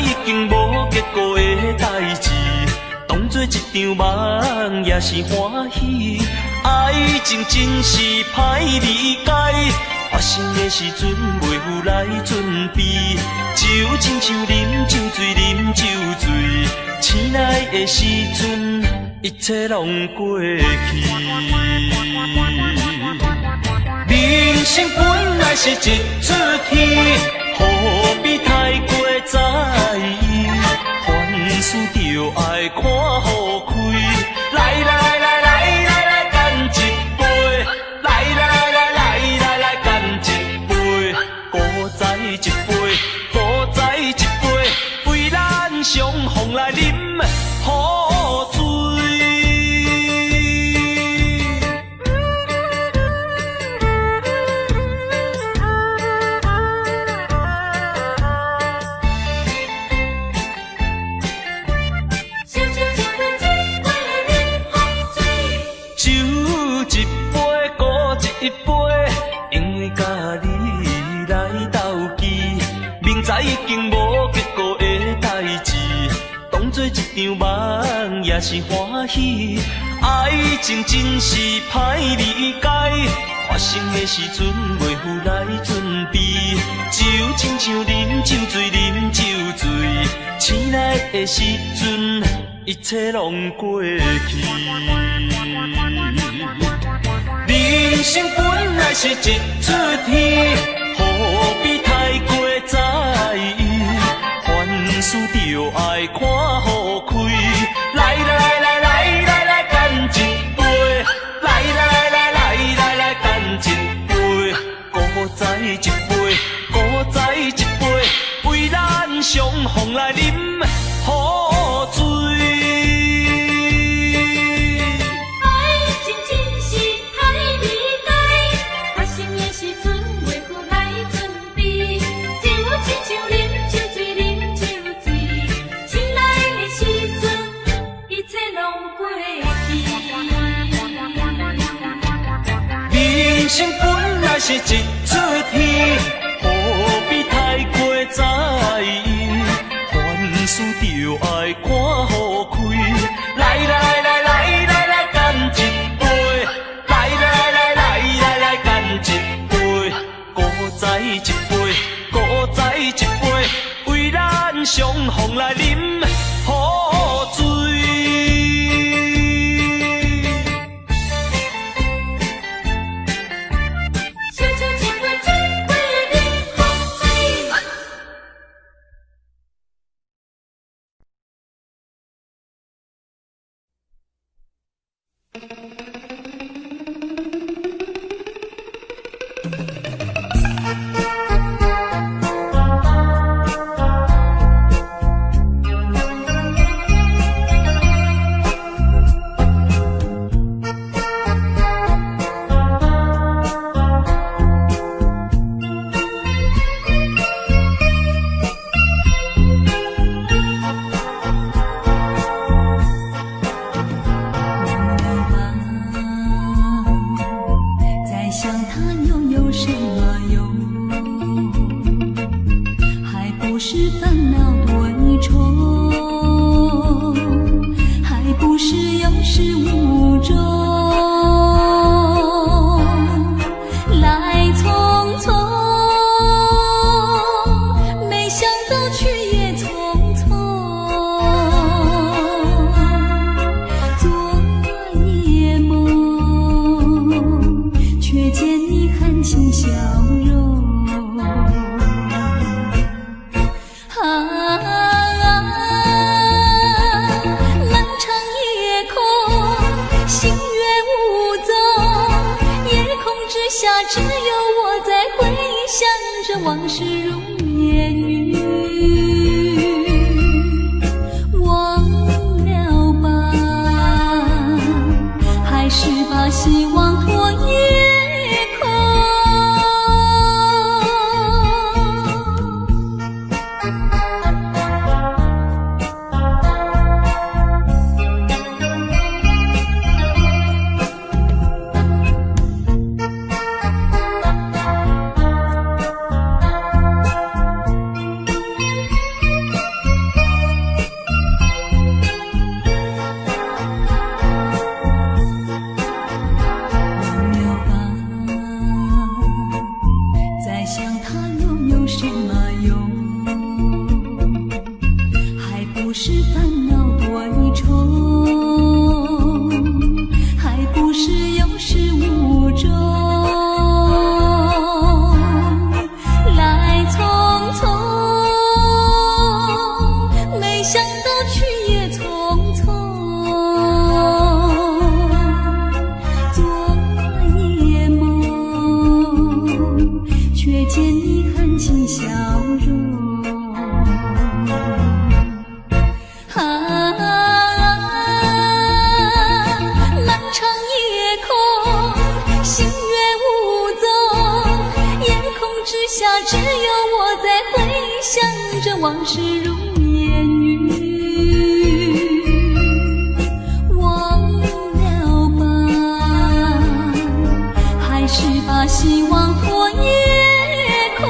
已经无结果的代志，当作一场梦也是欢喜。爱情真是歹理解，发生的时阵袂有来准备，就亲像啉酒醉，啉酒醉，醒来的时阵一切拢过去。人生本来是一出戏，何必太过在意？凡事就爱看好开。来来来来来来，干一杯！来来来来来干一杯！再再一杯，再再一杯，为咱相逢来饮好醉。一杯，因为甲你来斗记，明知已经无结果的代志，当作一场梦也是欢喜。爱情真是歹理解，发生的时阵袂有来准备，就亲像啉酒醉，啉酒醉，醒来的时阵一切拢过去。人生本来是一出戏，何必太过在意？凡事就爱看好开。来来来来来来干一杯！来来来来来来干一杯！再再一杯，再再一杯，为咱相逢来饮好醉。人生本来是一出戏，何必太过在意？凡事就爱看好开。来来来来来来干一杯！来来来来来来干一杯！再再一杯，再再一杯，为咱相逢来饮好醉。下，只有我在回想着往事如烟云。忘了吧，还是把希望托夜空。只有我在回想着往事如烟云。忘了吧，还是把希望托夜空。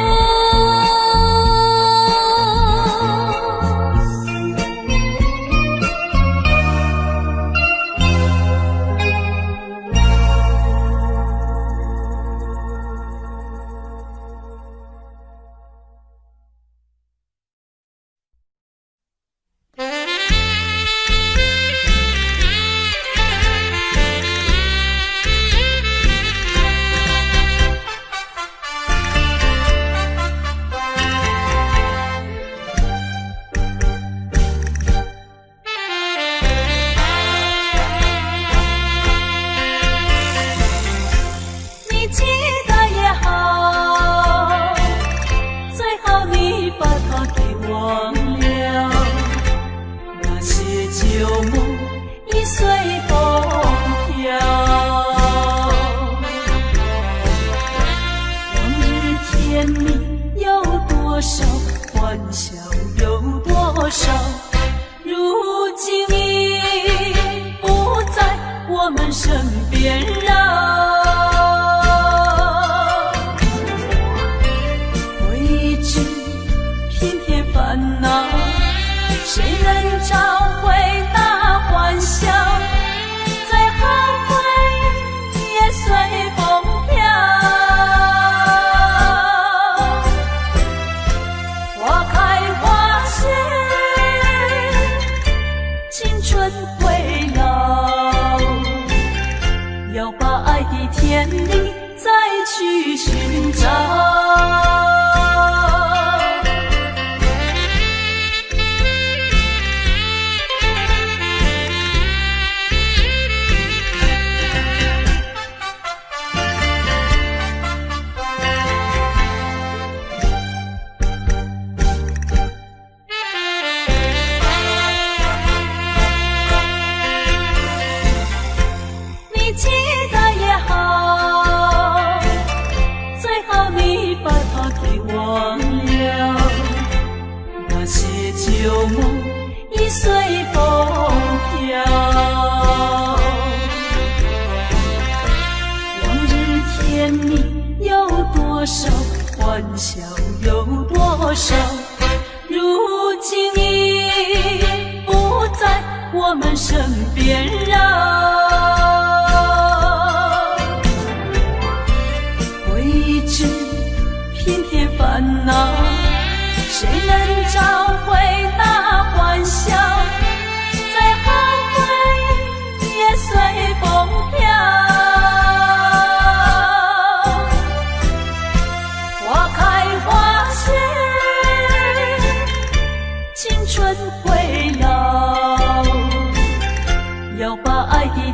要把爱的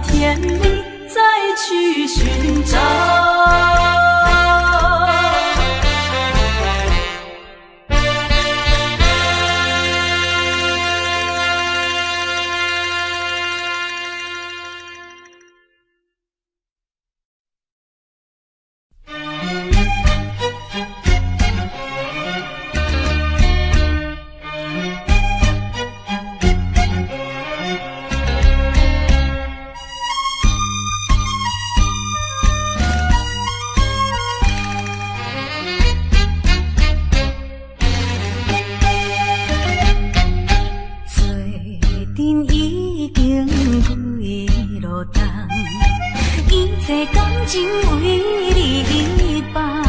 感情为你放，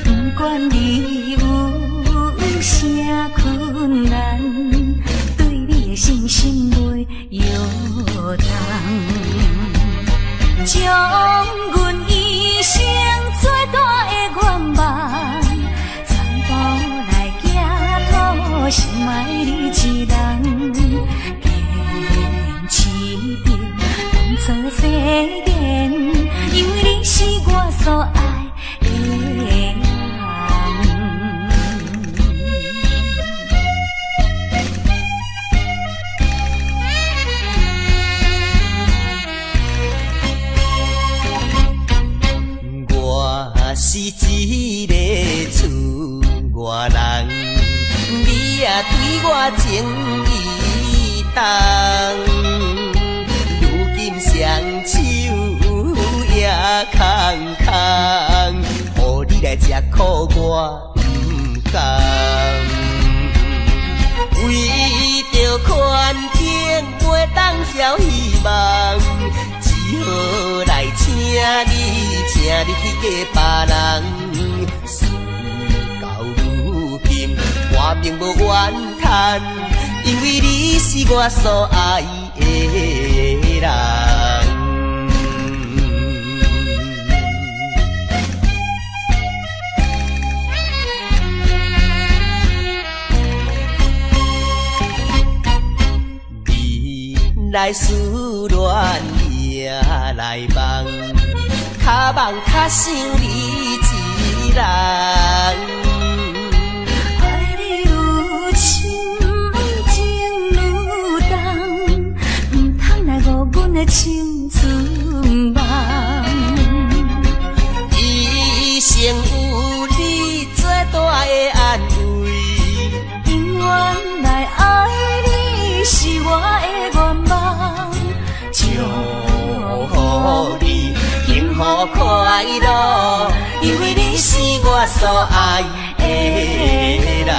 不管你有啥困难，对你的信心袂摇动，将阮一生最大的愿望，全部来寄托心爱你一人，坚持着当作誓言，因为你是我所爱的人。我是一个厝外人，你也对我情意重，如今双手也空空，予你来吃苦我不甘，为着款境袂当消希望，只好来请你去嫁别人。事到如今，我并无怨叹，因为你是我所爱的人。你来思恋也来梦，较梦较想你一人。爱你愈深，情愈重，唔通来误阮的青春梦。一生有你最大的安慰，永远来爱你是我的愿望。祝福你幸福快乐，因为你是我所爱的人。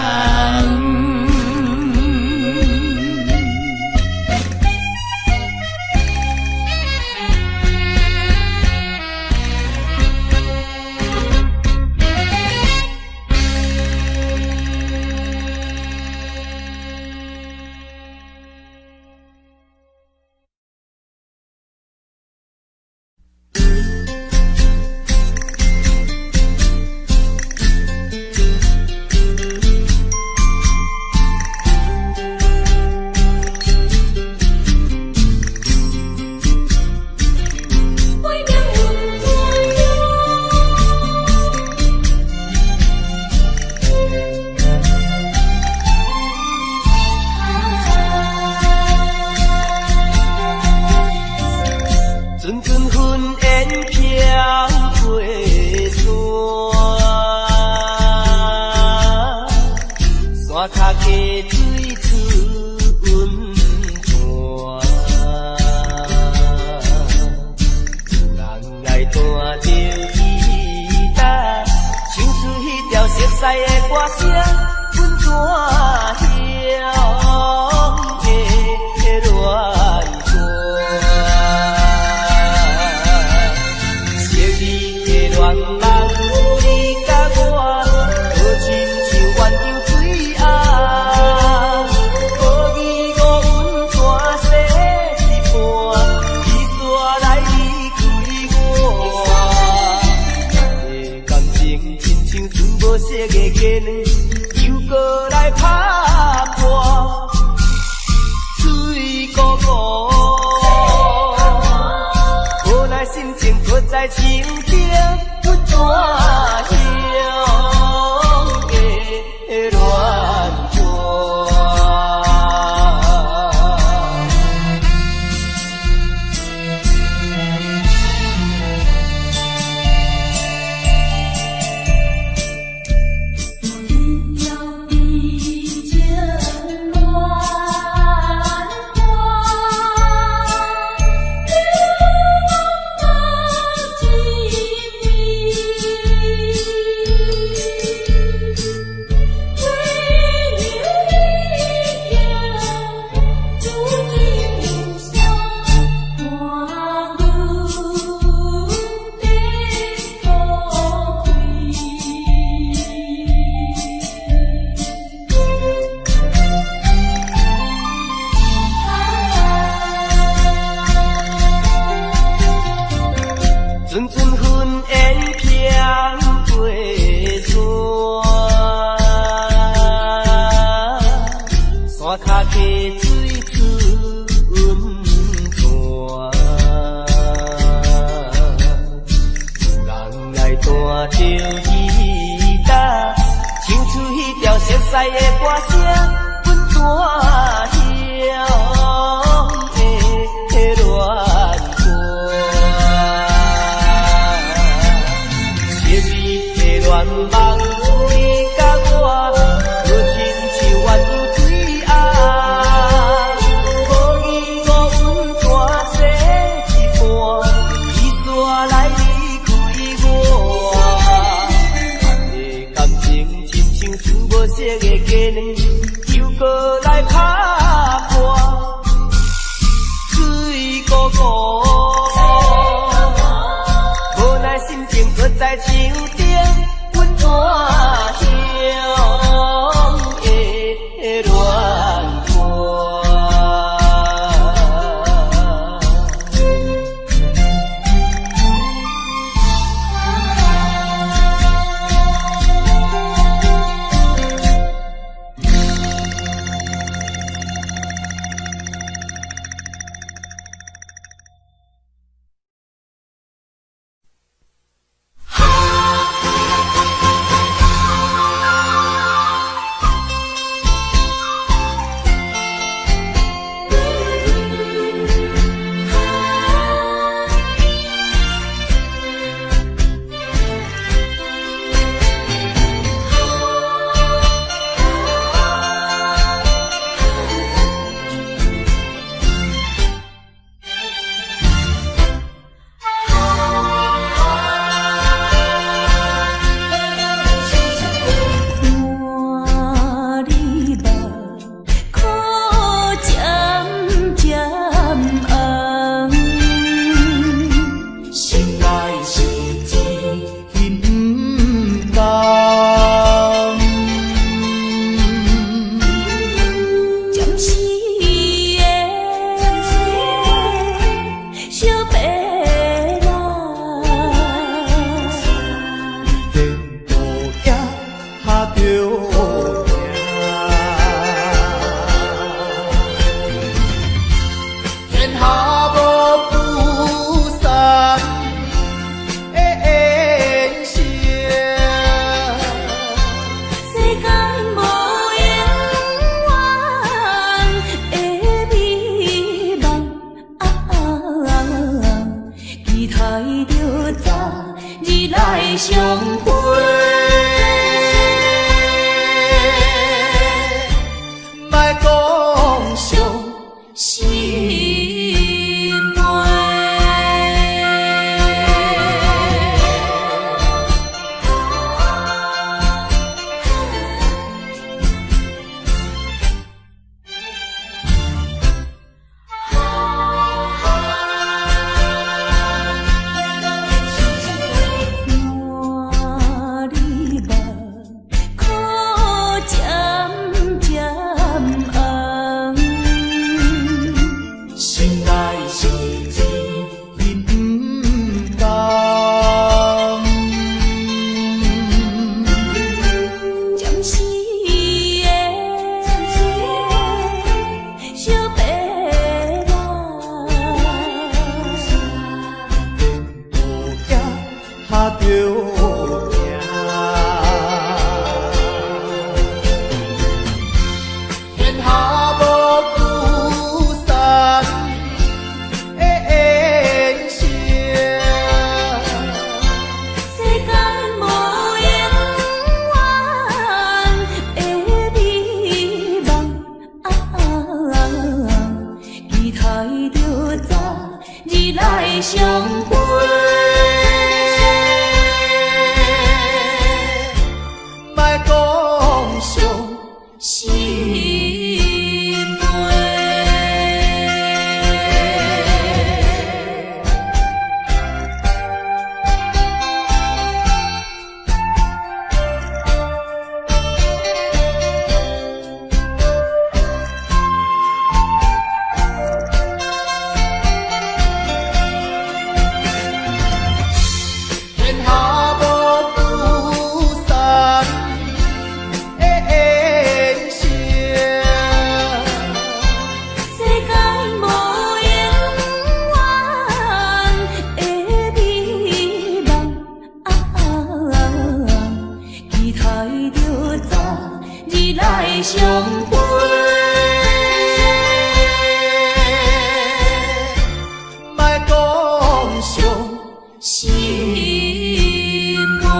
阵阵云烟飘过山，山脚溪水春断，人来弹着吉他，唱出迄条熟悉的歌声，阮怎晓的恋歌？昔日的恋梦为甲我，如亲像缘有水暗，无依无阮大世一半，伊煞来离开我。的感情亲像煮无熟的鸡卵，又搁来拍破，水汩汩，无奈心情搁在树顶，阮怎晓的恋歌？心暝。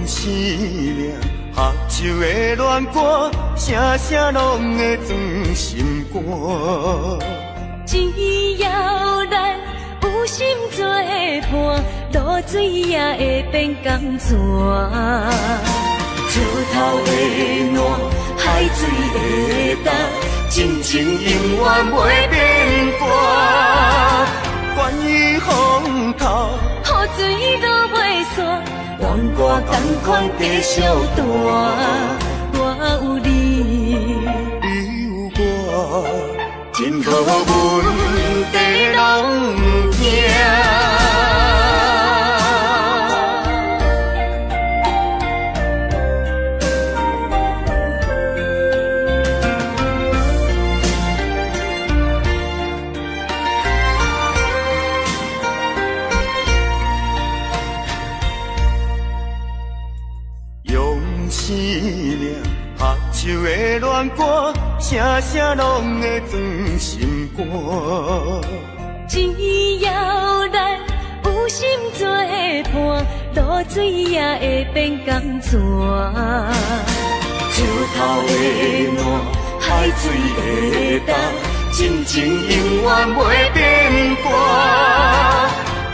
生命合唱的恋歌，声声拢会钻心肝。只要咱有心做伴，露水也会变甘泉。石头的暖，海水的干，真情永远袂变卦。关于风头，雨水都袂散。愿我同款继续大，我有你，你有我，真好阮地拢行。生命合唱的恋歌，声声拢会钻心肝。只要咱有心做伴，露水也会变甘泉。石头的暖，海水的干，真情永远袂变卦。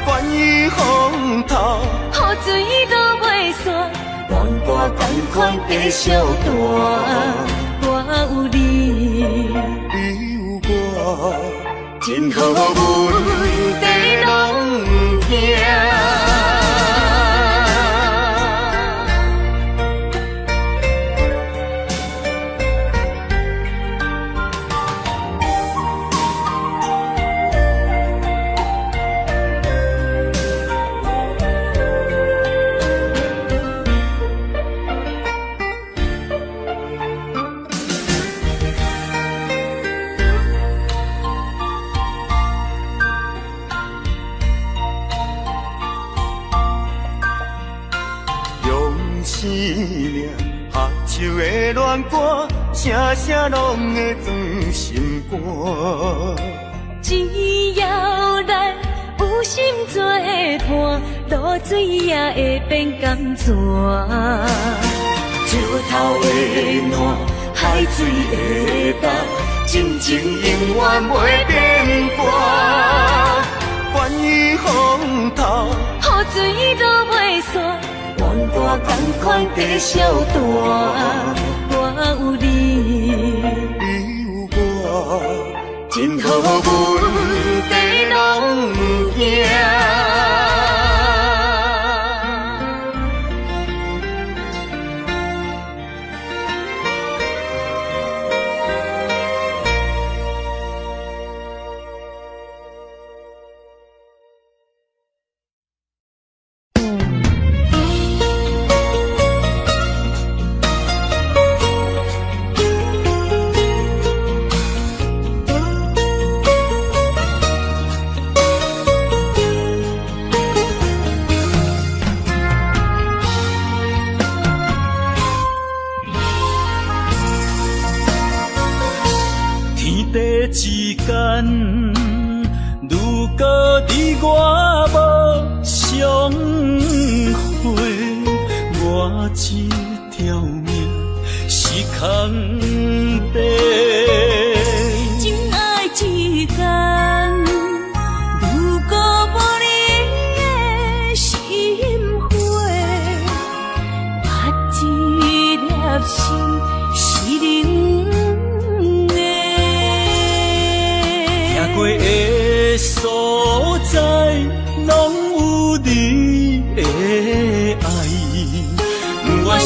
关于风头，雨水都袂散。愿我同款继续大，我有你，你有我，真好阮地拢行。生命合唱的恋歌，声声拢会钻心肝。只要咱有心做伴，露水也会变甘泉。石头的暖，海水的干，真情永远袂变卦。关于风头，雨水都袂散。愿我同款继续大，我有你，你有我，真好阮地拢行。之间，如果你我无相会，我这条命是空白。真爱之间，如果无你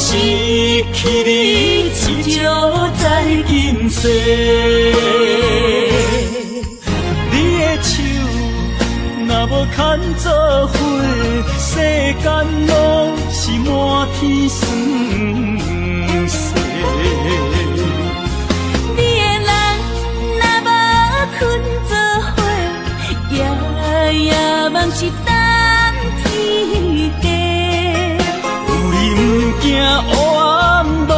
失去你，只少在今世。你的手若无牵做伙，世间拢是满天酸涩。你的人若无困做伙，夜梦是等天地。有你不惊黑暗路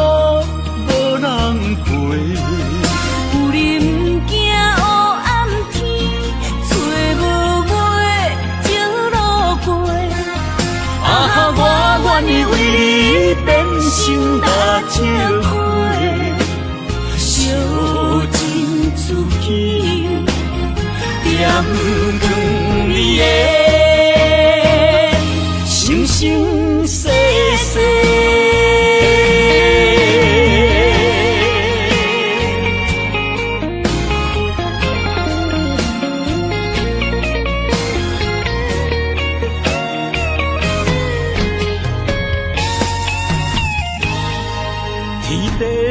无人陪，有你不惊黑暗天，找无月照路过。啊，我愿意为你变成大石花，烧尽自己，点光你的生生世世。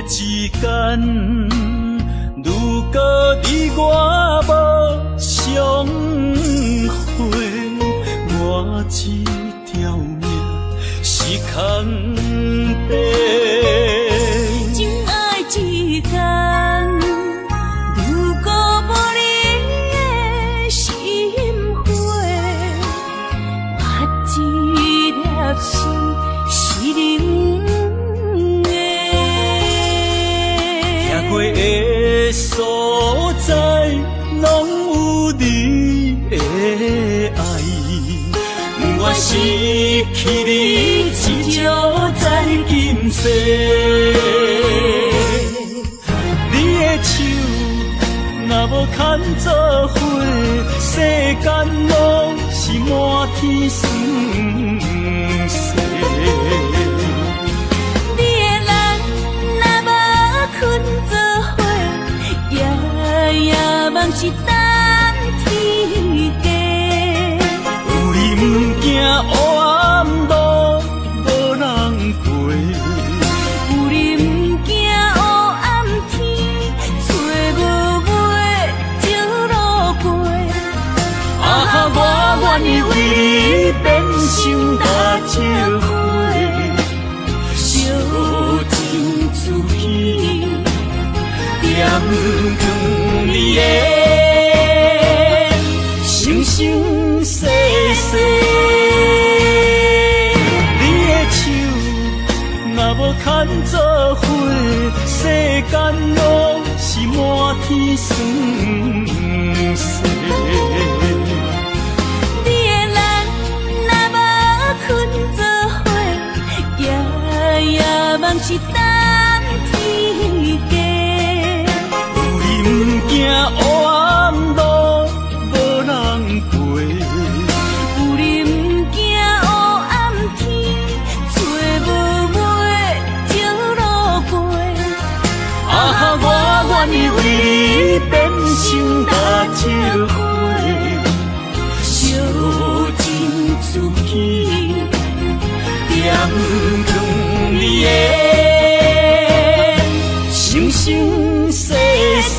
之间，如果你我无相会，我这条命是空白。情爱之间，如果无你的心花，我这粒心是冷。过的所在，拢有你的爱。我失去你，只少在今世。你的手若无牵做伙，世间拢是满天酸涩。困做伙，夜梦是等天地。有你不惊黑暗路无人陪，有你不惊黑暗天，找无月照路过。啊，我愿意为你变成大石花，烧尽自己。点光你的生生世世。你的手若无牵做伙，世间拢是满天酸涩。你的人若无困做伙，夜梦是等天地。不惊黑暗路无人陪，有你不惊黑暗天，找无月照路过。啊，我愿意为你变成大石花，烧尽自己，点光你的生生世世。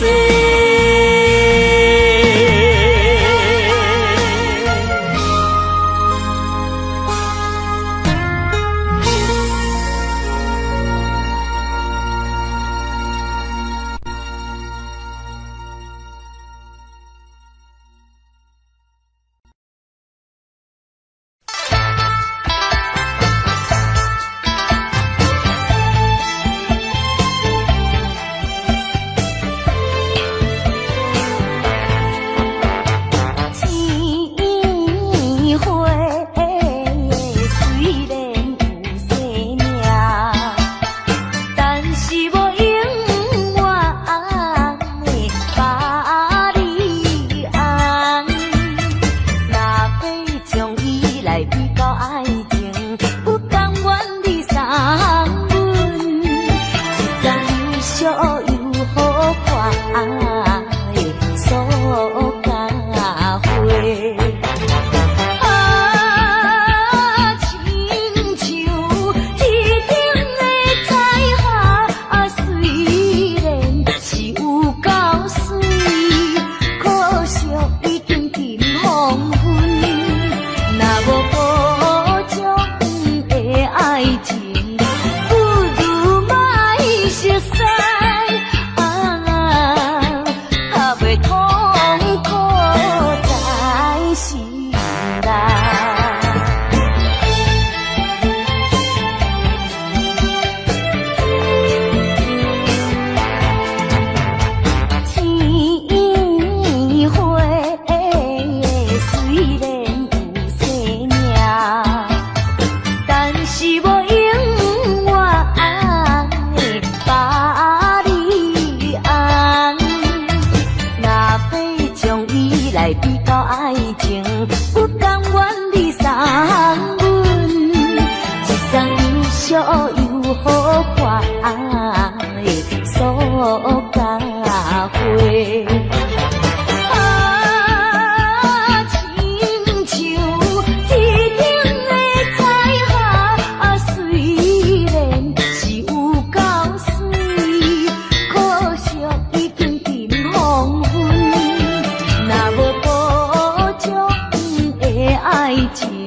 爱情，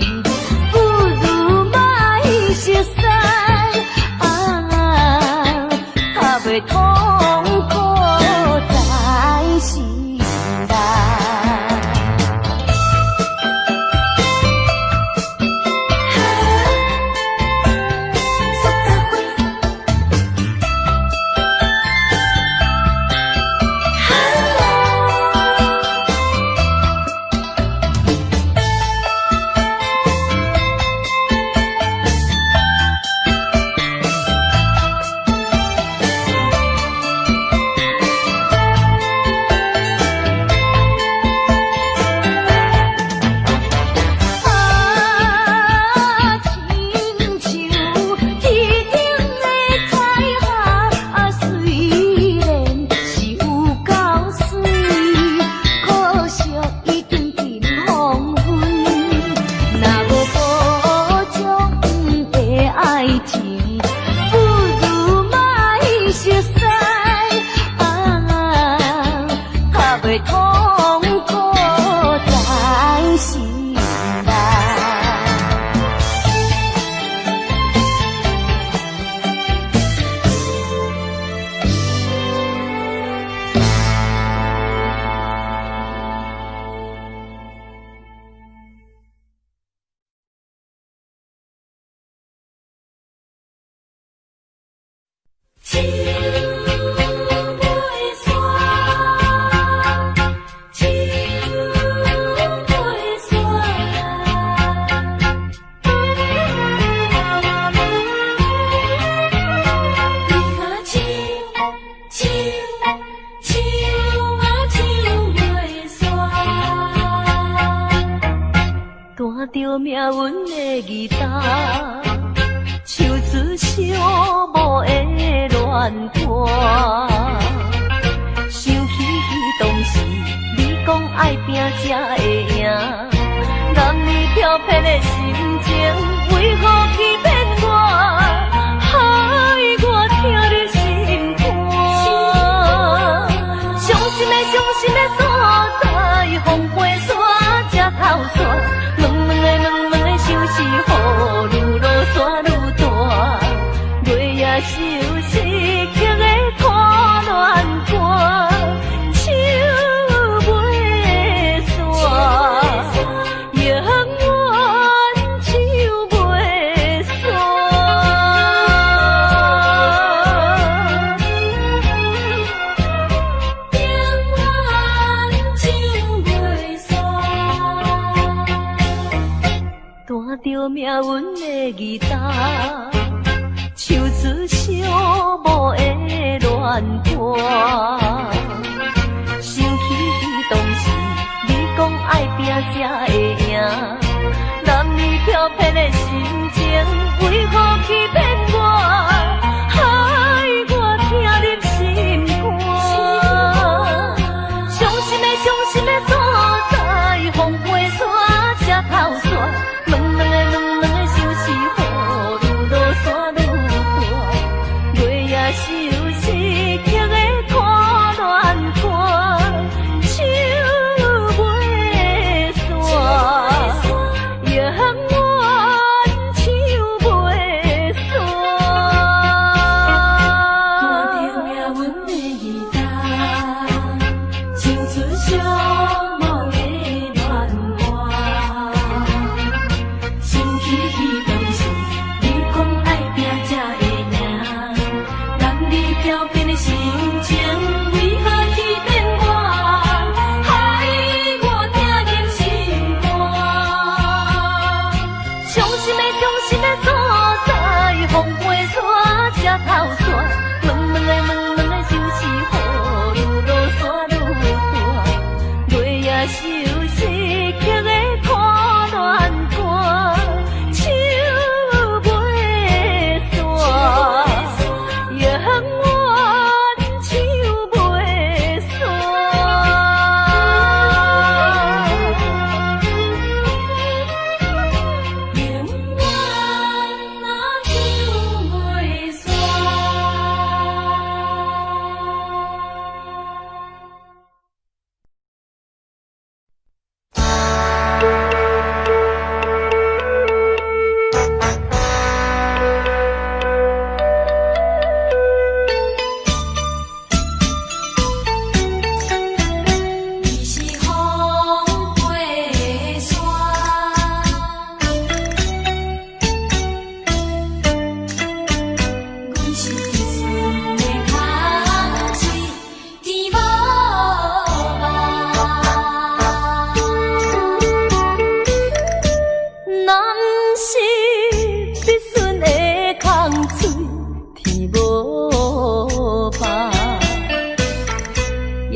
不如莫熟悉，怕袂痛苦在心内。着命运的义答，唱出寂寞的乱歌。想起当时你讲爱拼才会赢，男女飘撇的心情，为何欺骗我，害我听你心肝？伤心的所在，风飞沙才透煞。两的相思雨，愈落山愈大，月夜愁思曲的看乱歌，唱袂煞，永远唱袂煞。担着命运的义答，唱出寂寞的乱歌。想起当时你讲爱拼才会赢，男女飘撇的心情，为何欺骗我，害我听入心肝？伤心的所在，风飞沙才透煞。两的相思雨，愈落山愈大，月夜愁思曲的看乱歌，唱袂煞，永远唱袂煞。看着命运的义答，唱出寂寞的乱歌。想起当时你讲爱拼才会赢，男女飘撇的心情，为何欺骗我，害我听入心肝？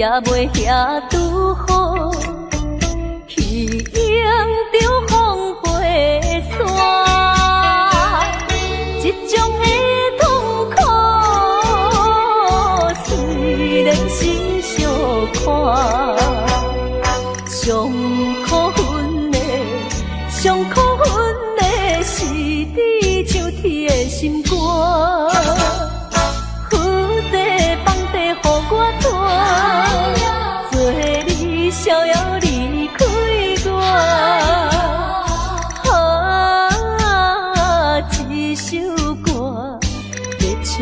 也袂遐拄好，去迎着风飞山，这种的痛苦虽然心相看，上可恨的，上可恨的是伫像铁的心肝。逍遥离开我，一首歌要唱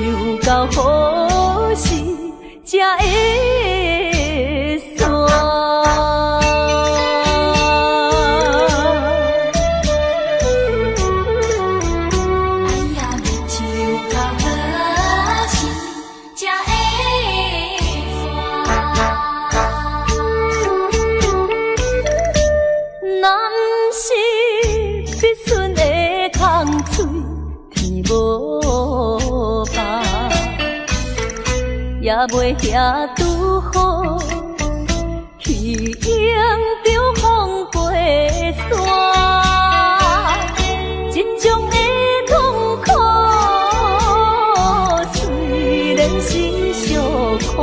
到何时才会散？也袂遐拄好，去迎着风飞山，这种的痛苦虽然心相看，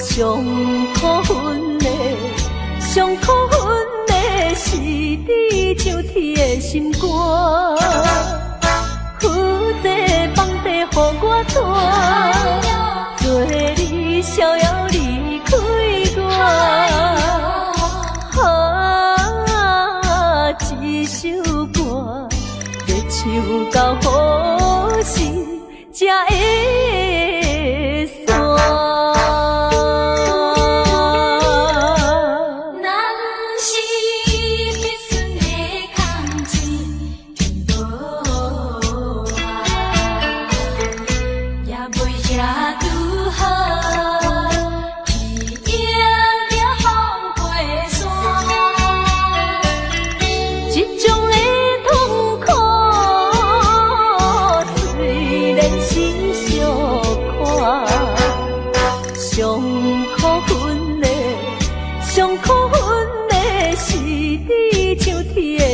上可恨的，上可恨的是伫像铁的心肝。予我带，做你逍遥离开我，一首歌要唱到何时才会散？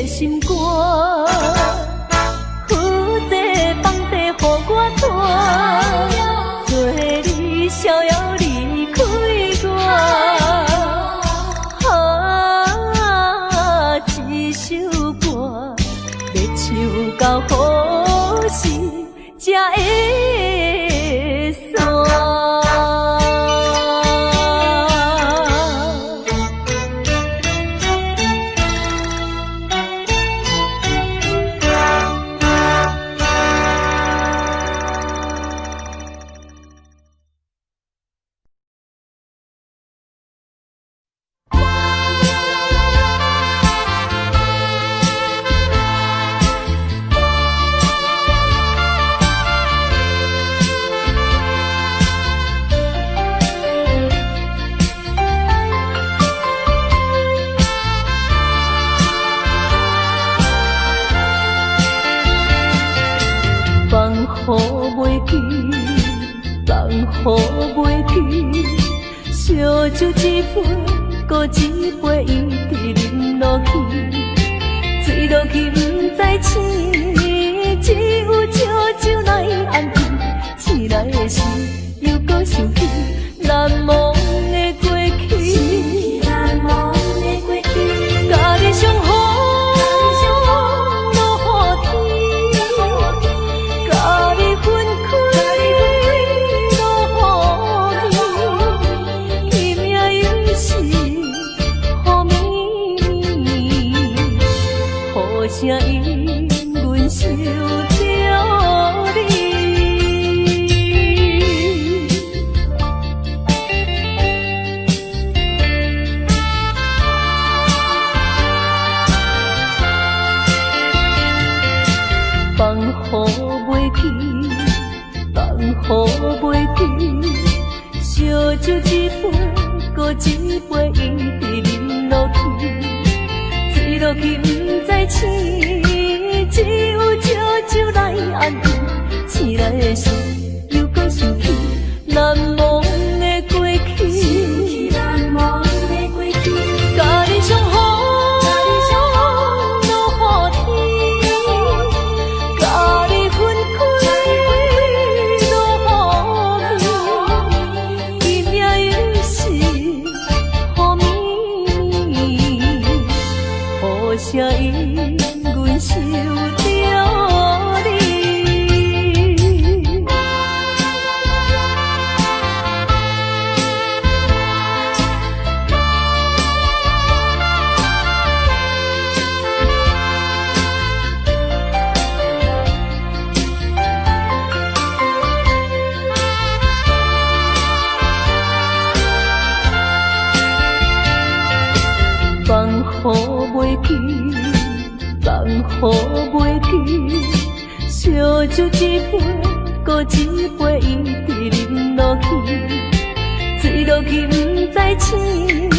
心肝，负责放地予我带，做你逍遥离开我，一首歌要唱到何时才会散？烧酒一杯，搁一杯，一直饮落去，醉落去不知醒，只有烧酒来安慰。醒来的时，又搁想起难忘的过去，难忘的过去，甲你相好。声因阮想着你，放雨袂去，放雨袂去，烧酒一杯，搁一杯，一直饮落去，醉落去不知醒。只有烧酒来安慰，醒来的时又搁想起难忘的过去。啥因阮受着你？放雨袂记，放雨袂记，烧酒一杯，搁一杯一直饮落去，醉落去不知醒，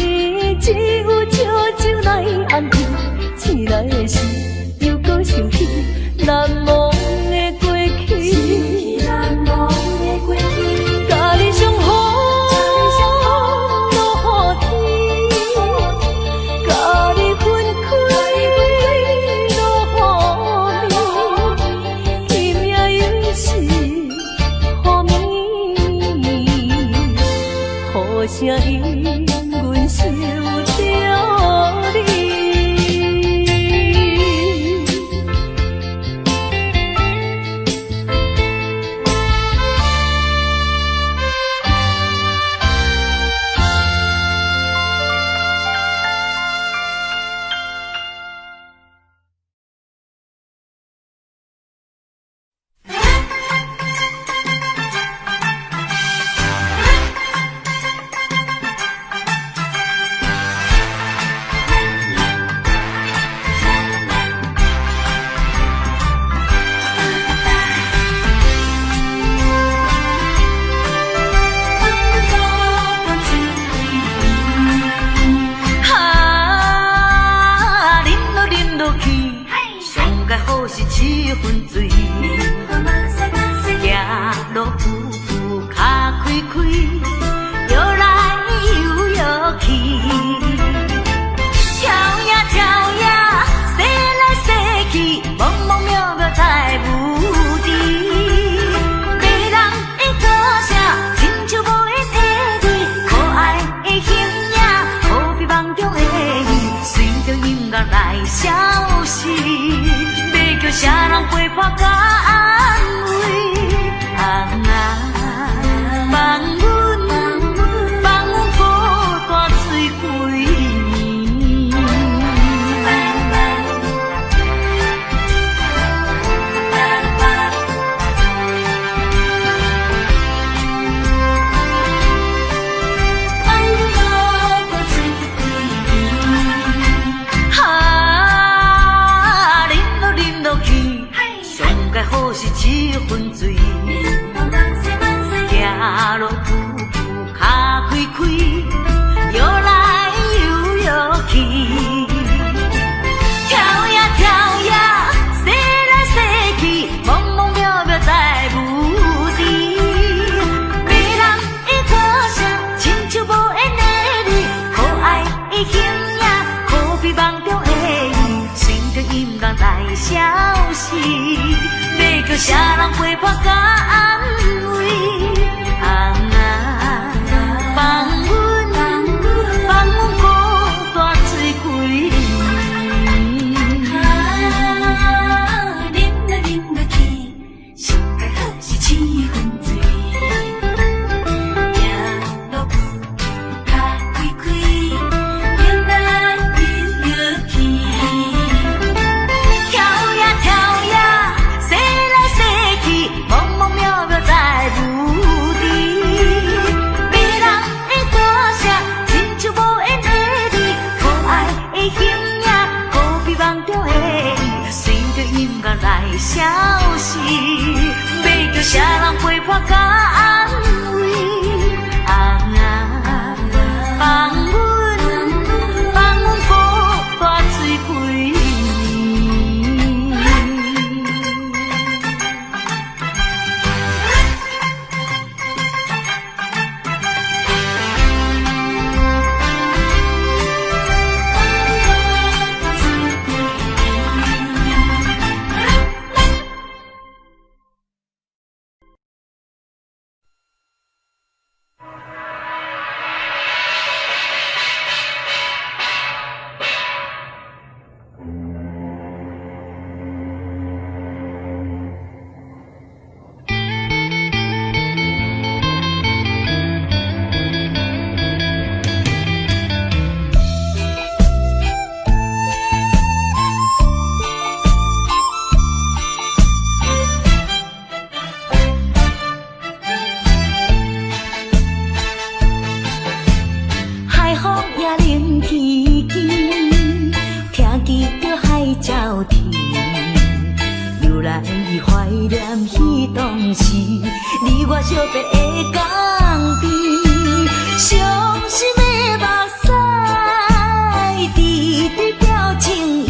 只有笑酒来安慰，醒来的时又搁想起难忘的过去，难忘的过去，甲你相好。啥因阮受着你？啥人陪伴甲安慰？放阮孤单醉几暝。啉落去，上介好是七分醉。行路步脚开开，迎来迎落去。消息，要叫啥人陪伴甲安慰？放阮孤单醉几鸟啼，又来怀念彼当时，你我相别的港边，伤心的目屎，滴滴表情意，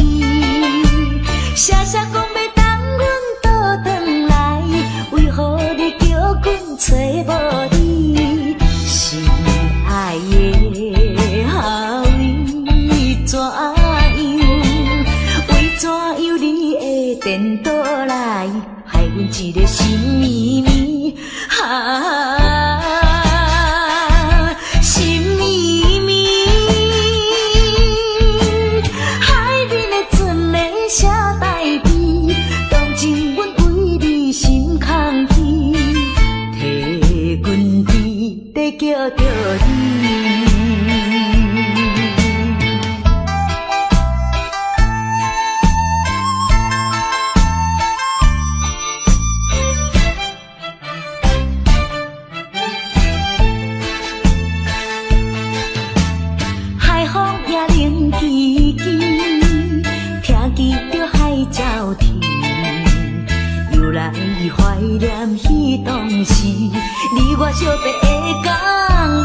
写写讲要等阮倒转来，为何你叫阮找无你？心爱的后为怎样？为怎样你会颠倒来，害阮一个心绵绵心绵绵，海面的船咧写代笔，当真阮为你心空虚，替阮甜在叫着你。海风也冷叽叽，听见着海鸟啼，又来怀念彼当时，你我相别的港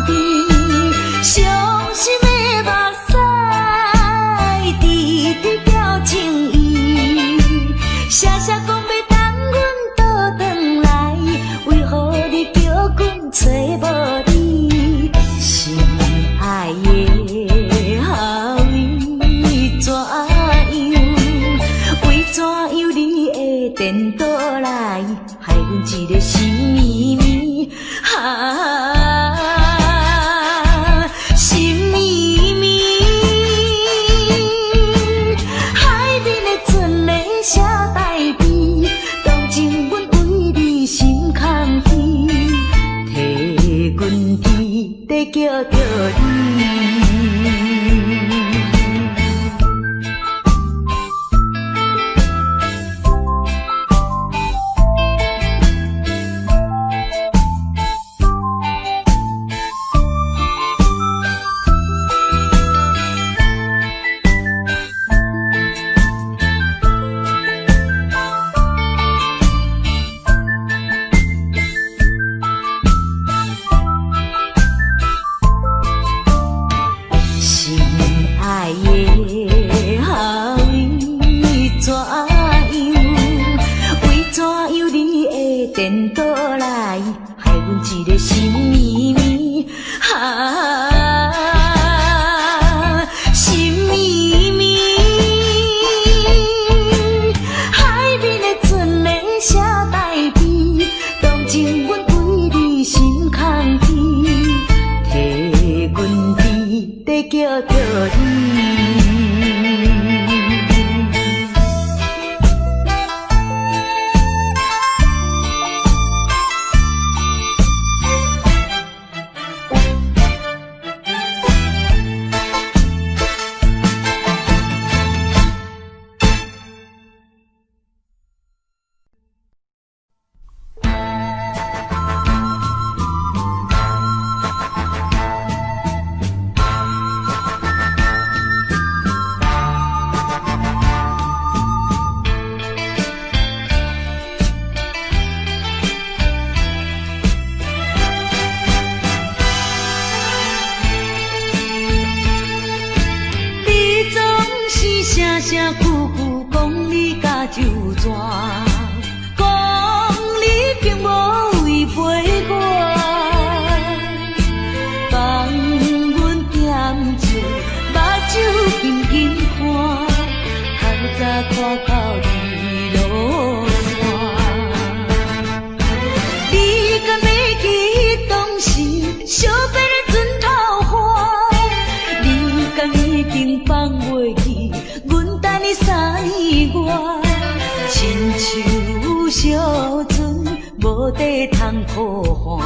边，伤心的目屎，滴滴表情意，写写讲要等阮倒转来，为何你叫阮找无你？心爱的后为怎样？为怎样你会颠倒来，害阮一个心绵绵心绵绵，海面的船咧写代笔，当真阮为你心空虚，替阮甜在叫着你。心爱的后为怎样？为怎样你会颠倒来，害阮一个心绵绵心绵绵，海面的船咧写代笔，当真阮为你心空虚，替阮甜在叫着你。声声句句讲你甲就怎，讲你并无违背我，放阮点酒，目睭紧紧看，较早看到日落山。你敢要记当时相别的船头花？你敢已经放袂记？阮等你3年外，亲像小船无地通靠岸，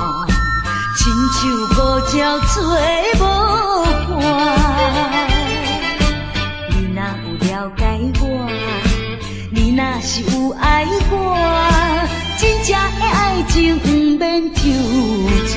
亲像孤鸟找无伴。你若有了解我，你若是有爱我，真正的爱情不免抽纸。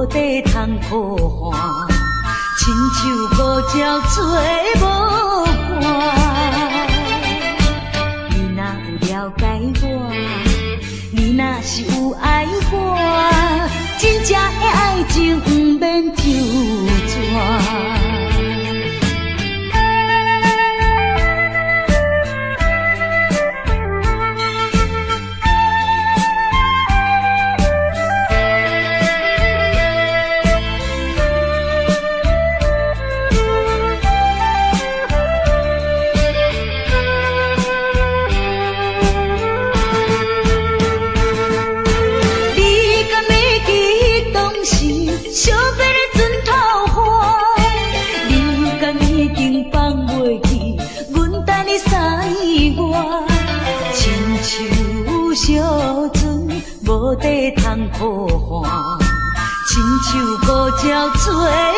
地通抱汗，亲像孤鸟找无伴。你若有了解我，你若是有爱我，真正的爱情不免纠缠。惜别的船头花，你敢已经放袂记，阮等你3月，亲像小船无地通抱汗，亲像孤鸟找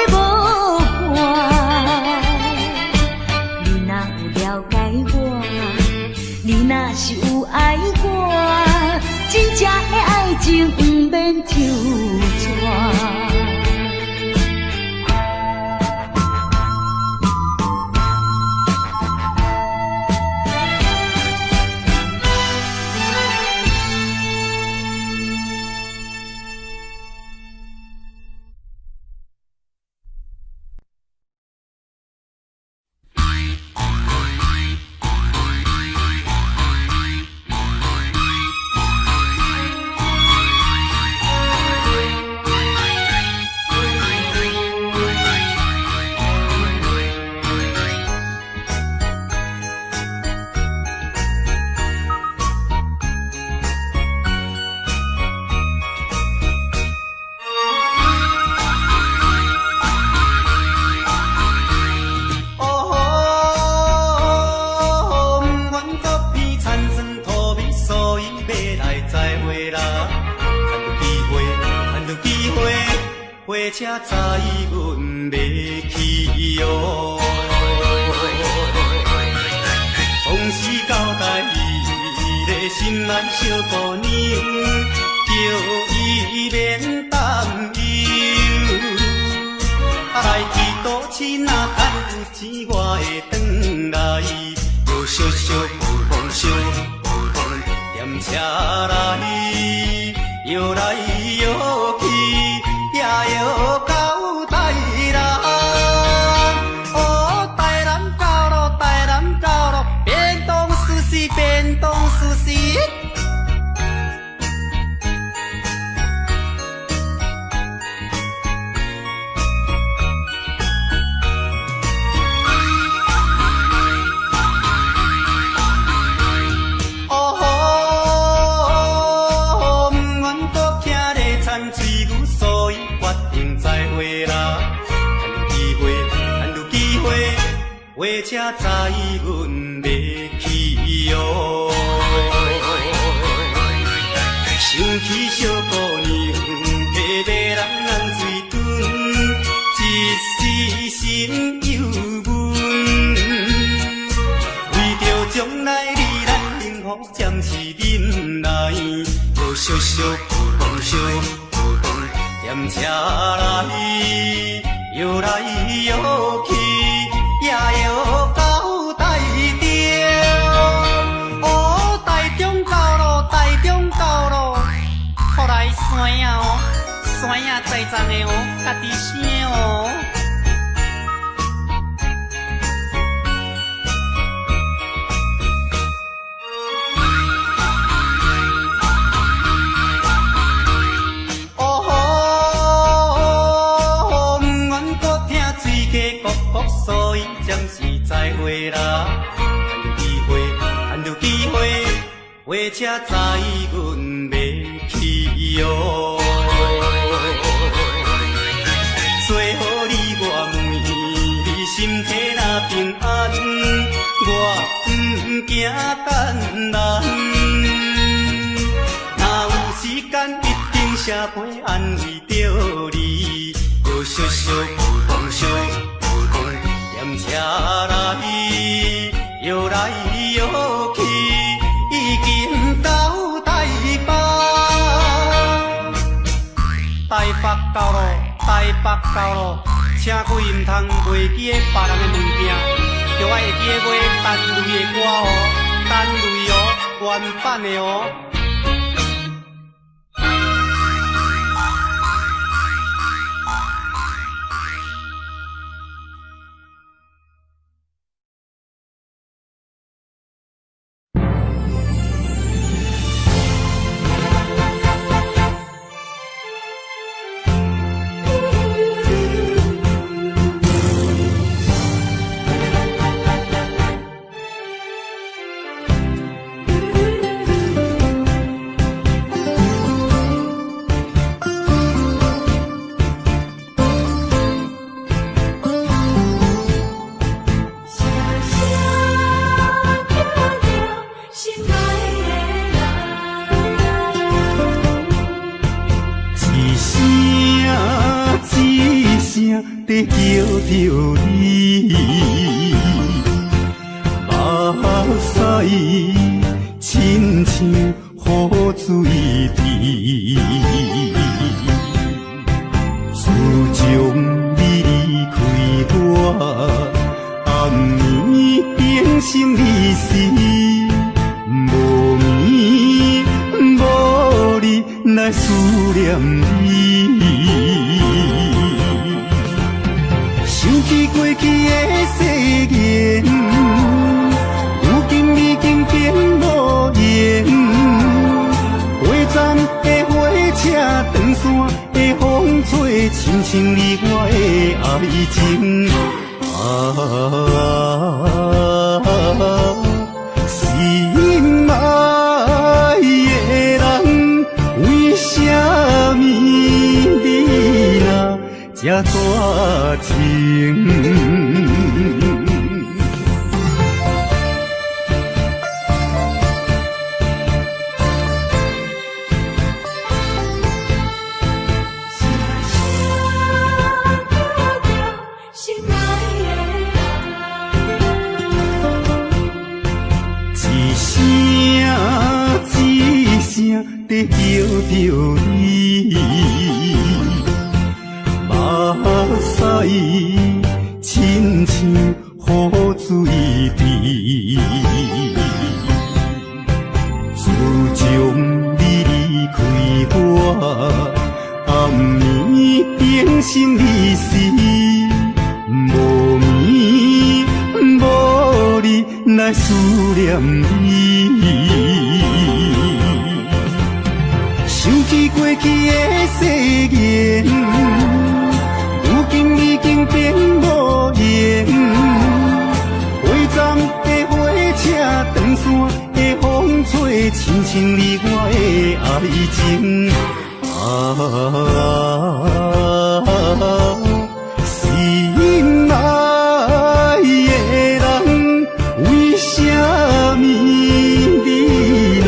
无伴。你若有了解我，你若是有爱我，真正的爱情不免纠缠。火车载阮要去哦，总是交代伊个心爱小姑娘，叫伊免担忧。来去都市若趁有钱，我会转来，又小小有风小有风踮车来，摇来摇去。也要到台南，哦，台南到咯，台南到咯，便当寿司，便当寿司。火车载阮要去哦，想起小姑娘，下马人按水蹲，一时心忧闷。为着将来你咱幸福暂时忍耐，又小小有风小有风踮车来，摇来摇去。也要到台中，哦，台中到咯，台中到咯，靠来山呀哦，山呀在站的哦，家己声哦。所以暂时再会啦，趁着机会，火车载阮要去哦。最好你我问你身体若平安，我不惊艰难。若有时间，一定写批安慰着你，又小小有风小。车来摇来摇去，已经到台北，台北到咯。台北到咯，请几毋通袂记诶别人诶物件，着爱会记诶买单类诶歌哦，单类哦，原版诶哦。在叫着你，目屎亲像雨水滴，自从你离开我，暗暝变成离死，无眠无日来思念你。想起过去的誓言，如今已经变无言。火站的火车，长线的风吹，亲像你我的爱情。心爱的人，为什么你若这绝情？在叫着你，目屎亲像雨水滴，自从你离开我，暗暝变成离死，无眠无日来思念你。想起过去的誓言，如今已经变无言。火站的火车，长线的风吹，亲像你我的爱情。心爱的人，为什么你若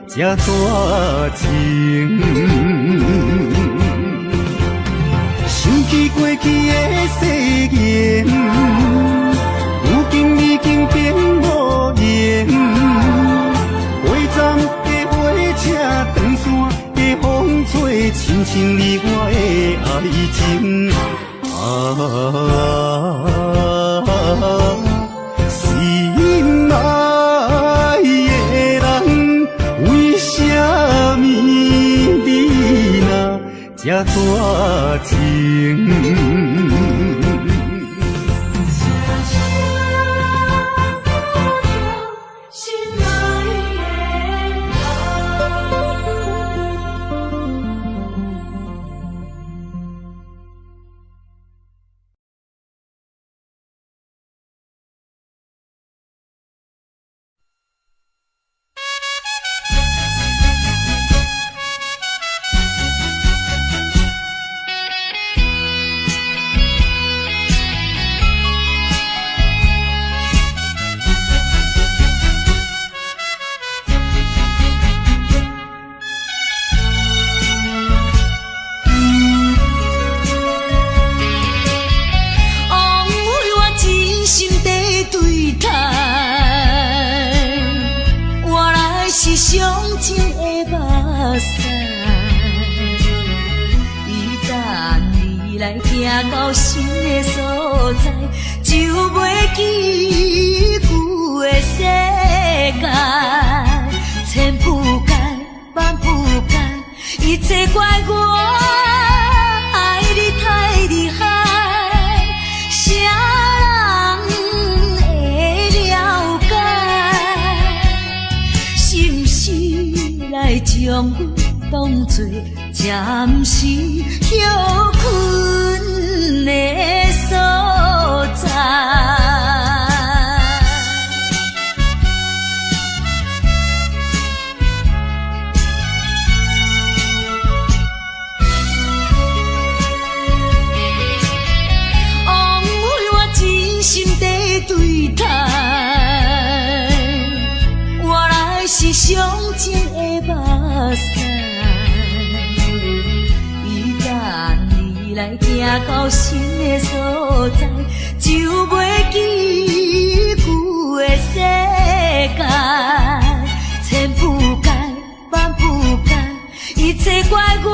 这绝情？想起过去的誓言，如今已经变无言。火站的火车，长线的风吹，亲像你我的爱情。心爱的人，为什么你若这绝情？行到心的所在，就袂记旧的世界。千不敢，万不敢，一切怪我爱你太厉害，啥人会了解？是不是来将我当作暂时休困的所在？枉费我真心地对待，原来是上情的目屎。你来行到心的所在，就袂记旧的世界。千不敢，万不敢，一切怪我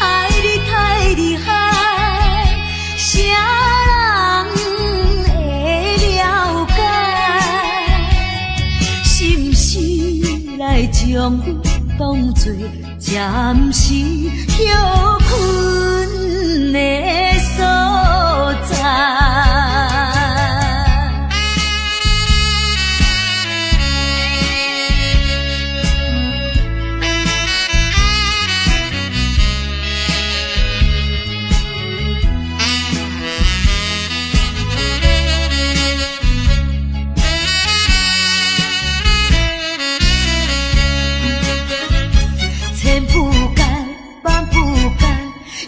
爱你太厉害，啥人会了解？是不是来将我当作暂时休困的所在？千不敢，万不敢，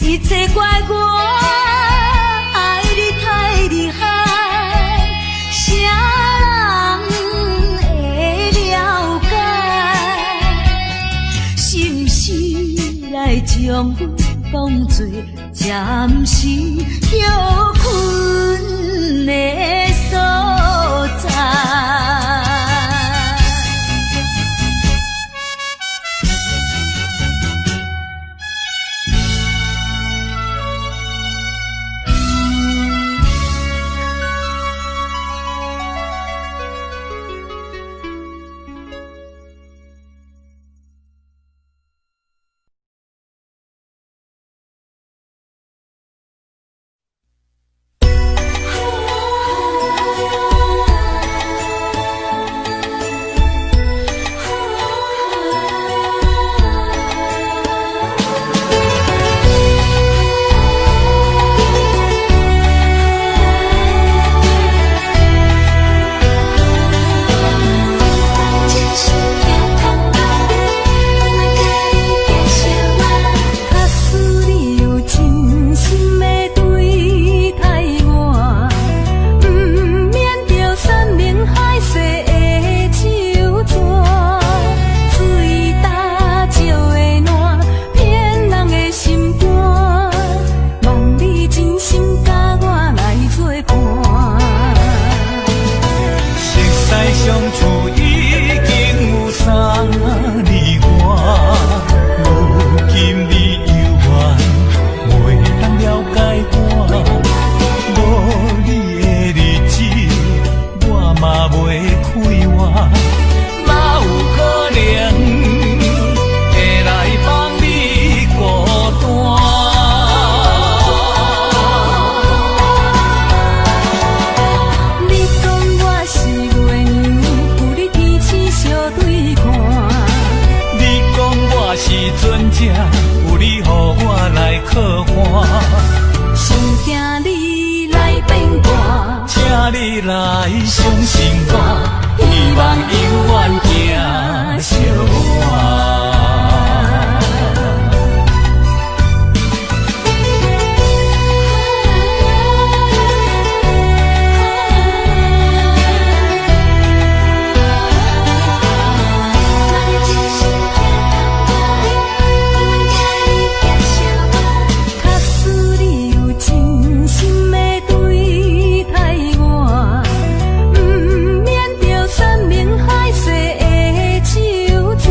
一切怪我爱你太厉害，啥人会了解？是不是来将我当作暂时休困的所在？你来相信我，希望永远行相伴。海誓的手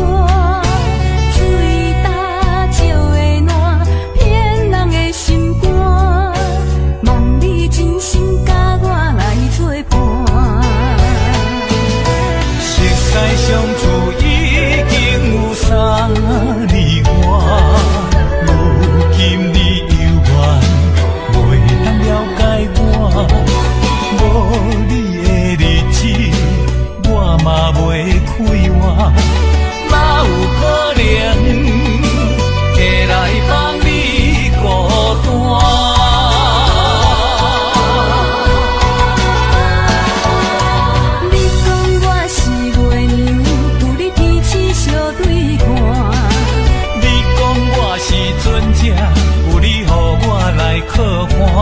无你的日子，我嘛袂快活。哪有可能会来帮你孤单？你讲我是月娘，有你彼此相对看。你讲我是船只，有你予我来靠岸。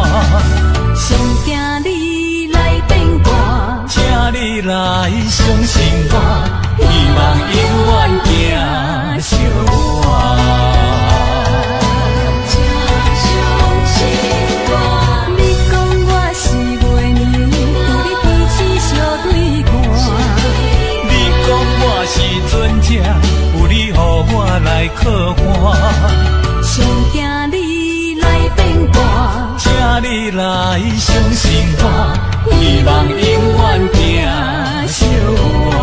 上惊你来变卦，请你来相信我，希望永远行相伴。你讲我是月娘，有你彼此相对看。你讲我是船只，有你予我来靠岸。上惊你来变卦，请你来相信我，希望永远行相伴。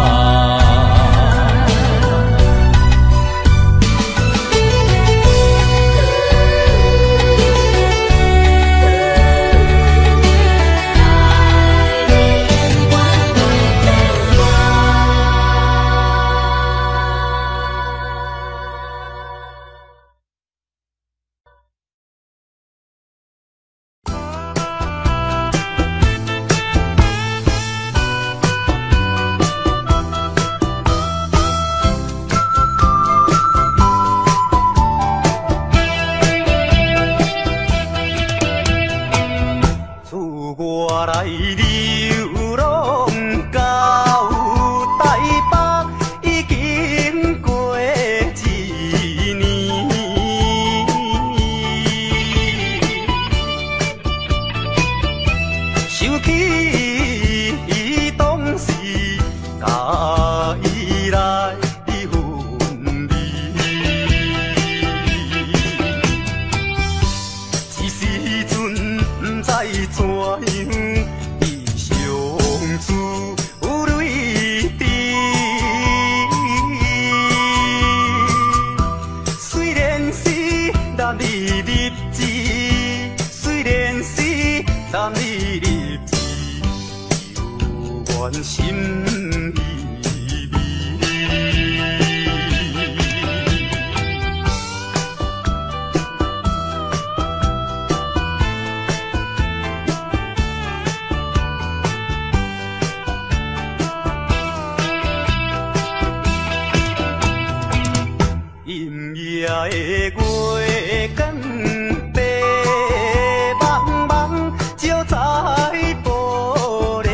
我来流浪到台北，已经过一年。想起当时甲伊来分离，一时阵不知怎样。虽然是男儿日子，虽然是男儿日子，犹原心依偎。阴夜的月光白茫茫，照在玻璃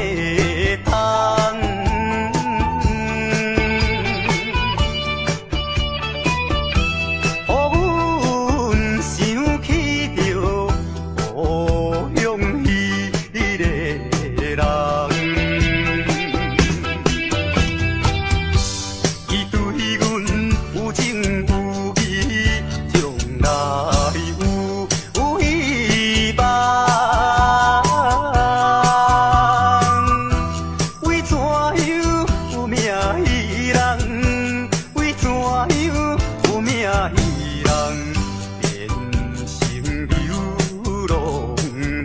窗。予阮想起着故乡迄个人。伊对阮有情有义，将来有希望。为怎样有命伊人？为怎样有命伊人？变成流浪人。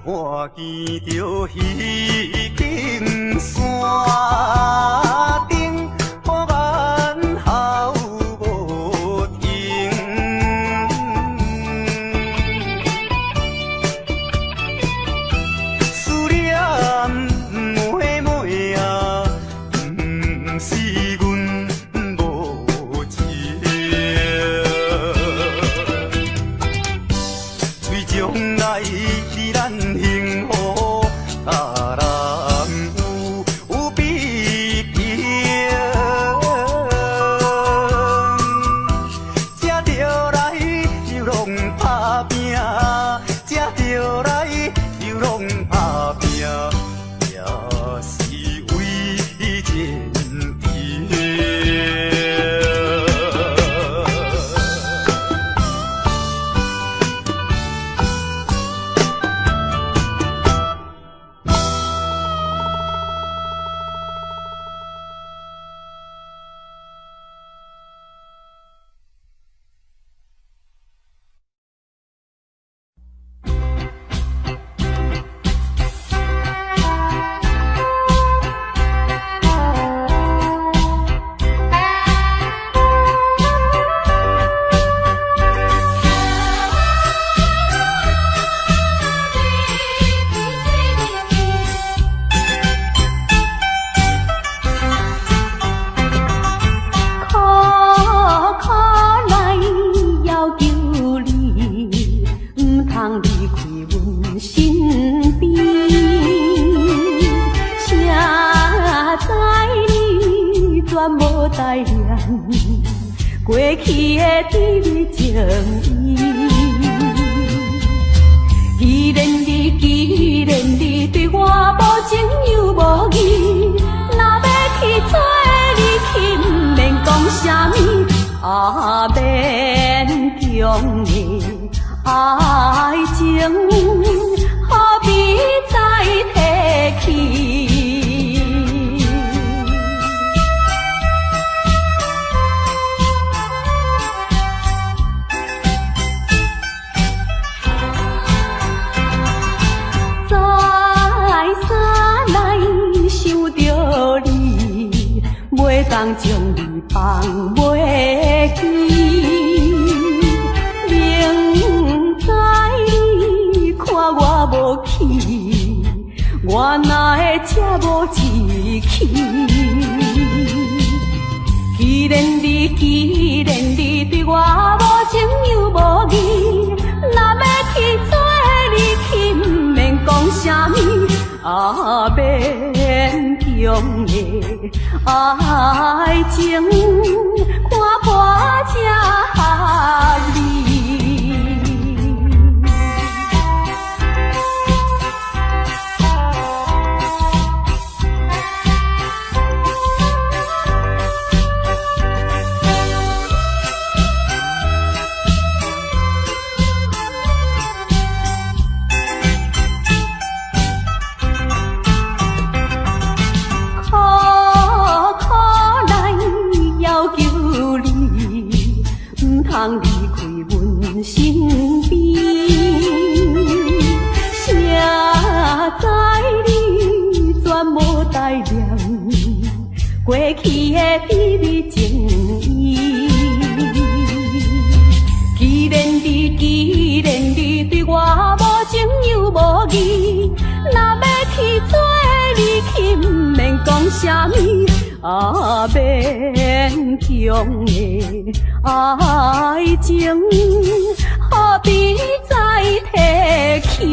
我见着彼根山顶，呼眼号无停。思念妹妹啊，不是阮无情。为将来咱幸福，甲人有比拼。过去的甜蜜情意。既然你对我无情又无义，若要去做你去，不免讲啥物，免强的爱情，何必再提起？袂当将你放袂记，明知你看我无气，我哪会这无志气？既然你对我无情又无义，若要去做你去，不免讲啥物，免强的爱情，看破这合理。通离开阮身边，谁知你全无待念过去的甜蜜情意。既然你对我无情又无义，若要去做你去，不免讲啥物，免强的爱情，何必再提起？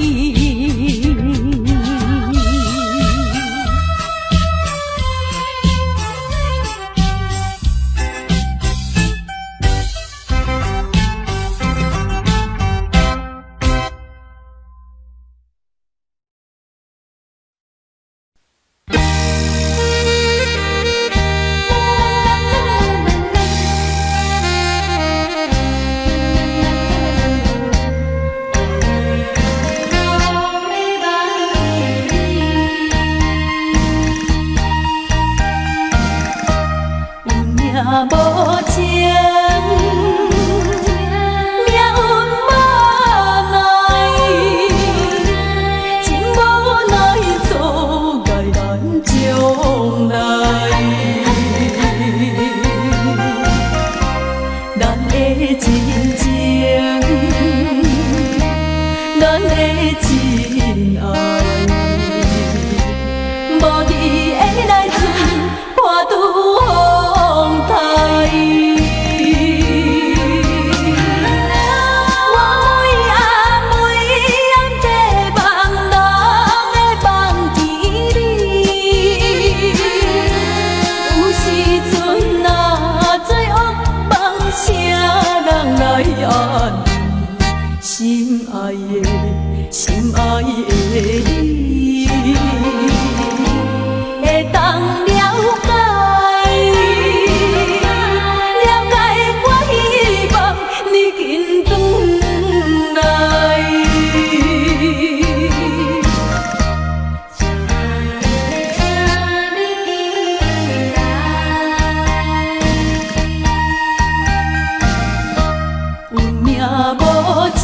心爱的你，会当了解我，希望你紧转来。有命无情。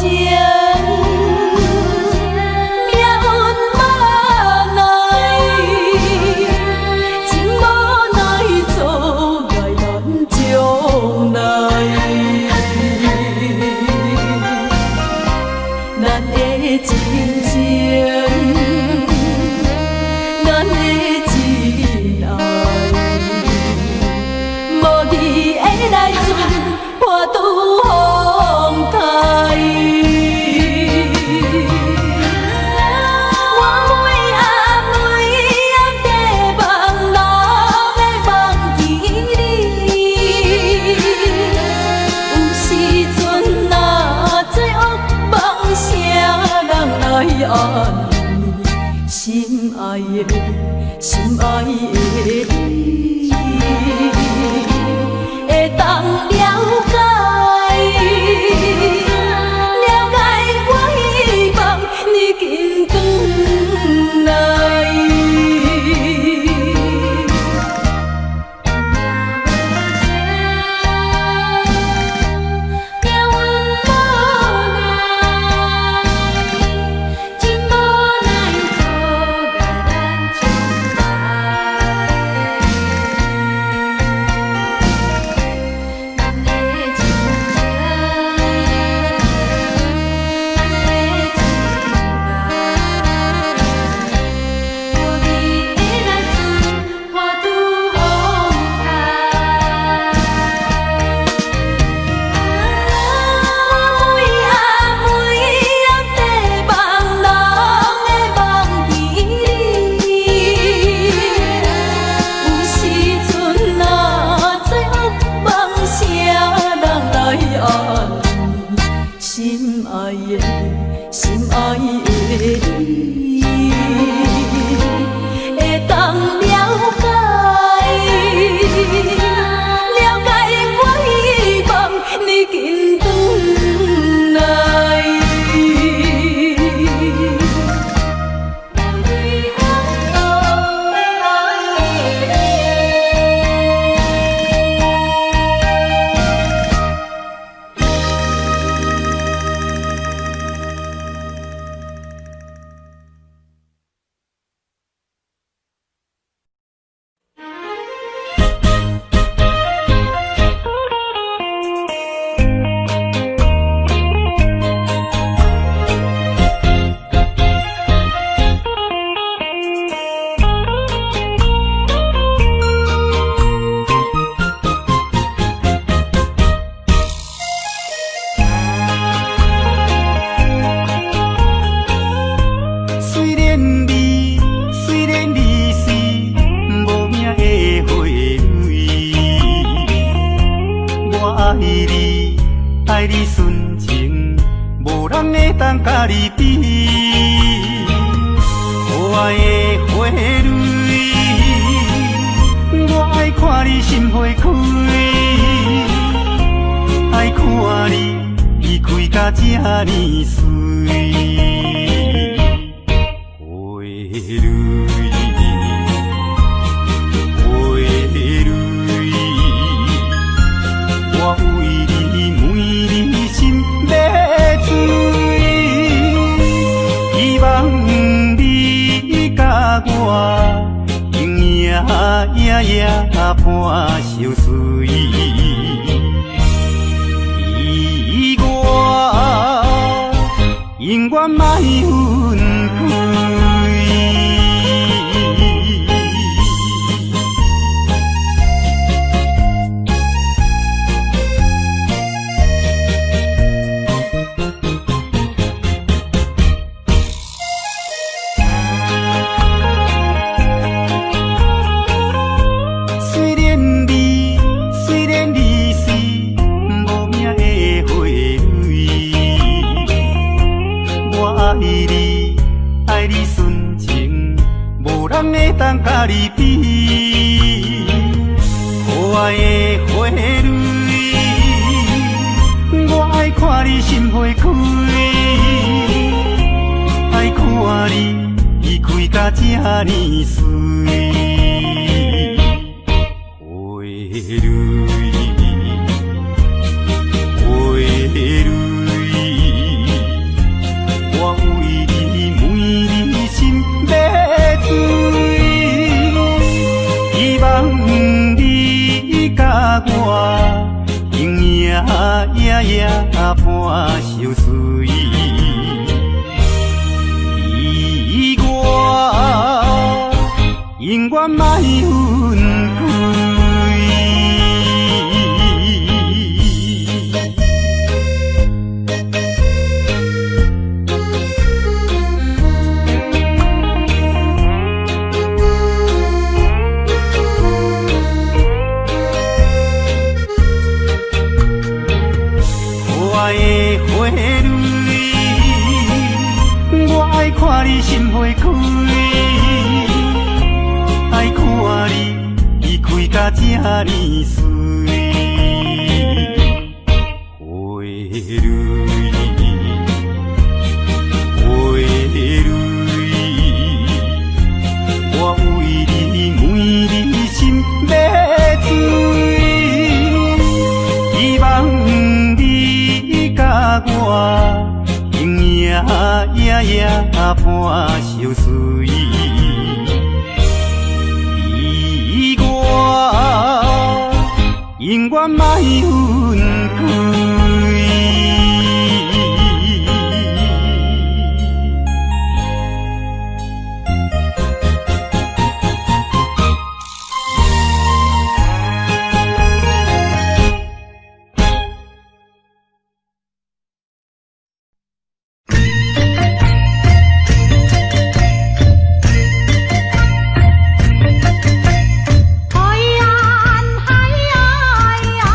来船破拄风台。爱的你，会当了解，了解我希望你紧转来。心爱的你，会当了解，了解我希望你紧转来。爱你纯情，无人会当甲你比。可爱的花蕊，我爱看你心花开，爱看你开甲这呢水。花蕊，我为你每日心要醉，希望你甲我永夜伴相随，意外永远莫分开。爱你纯情，无人会当甲你比。可爱的花蕊，我爱看你心花开，爱看你开甲这呢水。花蕊，我为你每日心要醉，希望你甲我永夜伴相随，意外永远莫分开。看你心花开，爱看看你开甲这呢水，花蕊，花蕊，我为你每日心要醉，希望你甲我永夜夜夜伴相随。永远莫分开。海岸，海岸，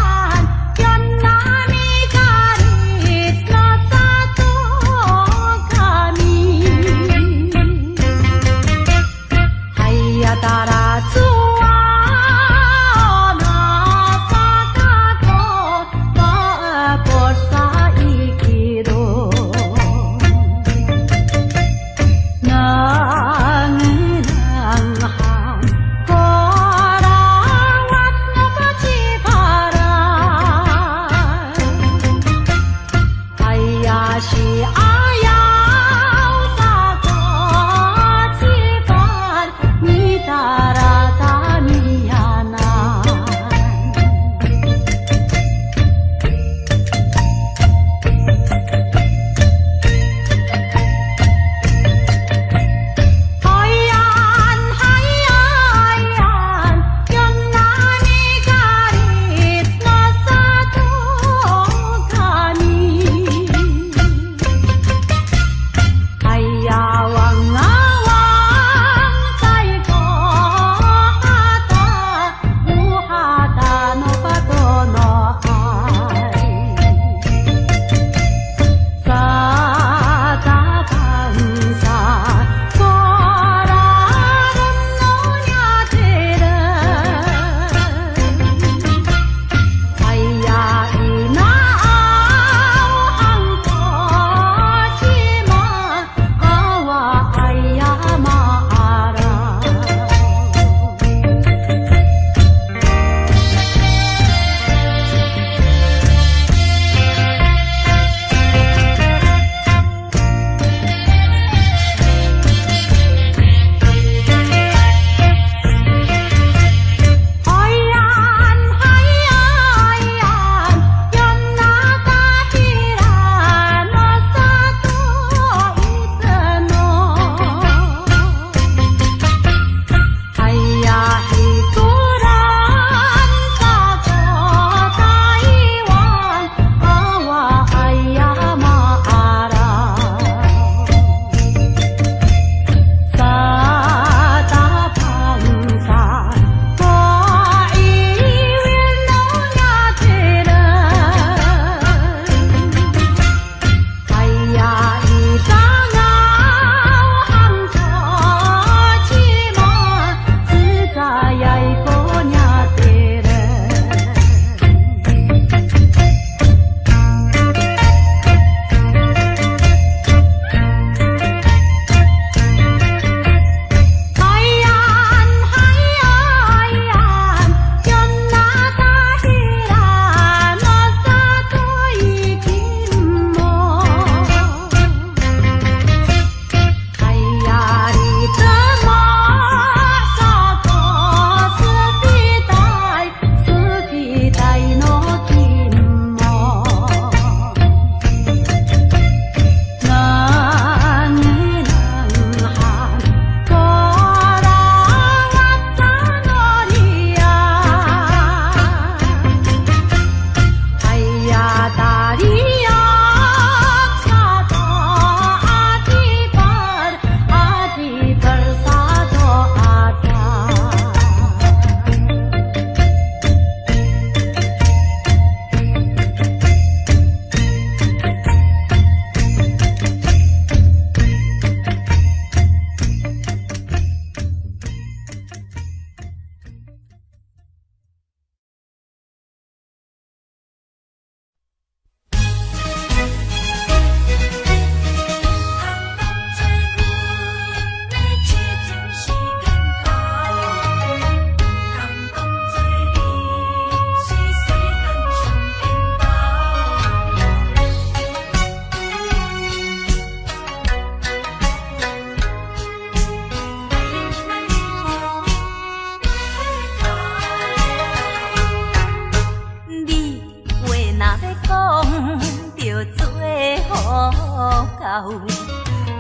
到，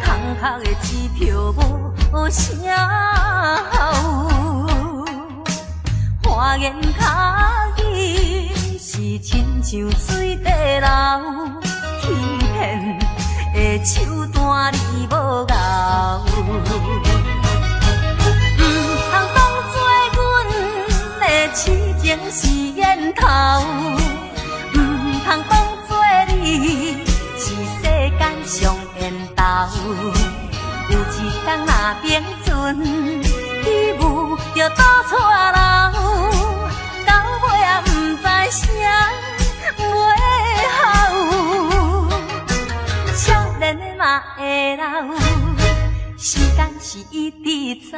空壳的支票无声吼，花言巧语是亲像水地流，欺骗的手段你无够。痴情是烟头，唔通当作你是世间上缘投。有一天若冰船起舞就倒错流，到尾也唔知啥尾后，少年的嘛会老，时间是一直走。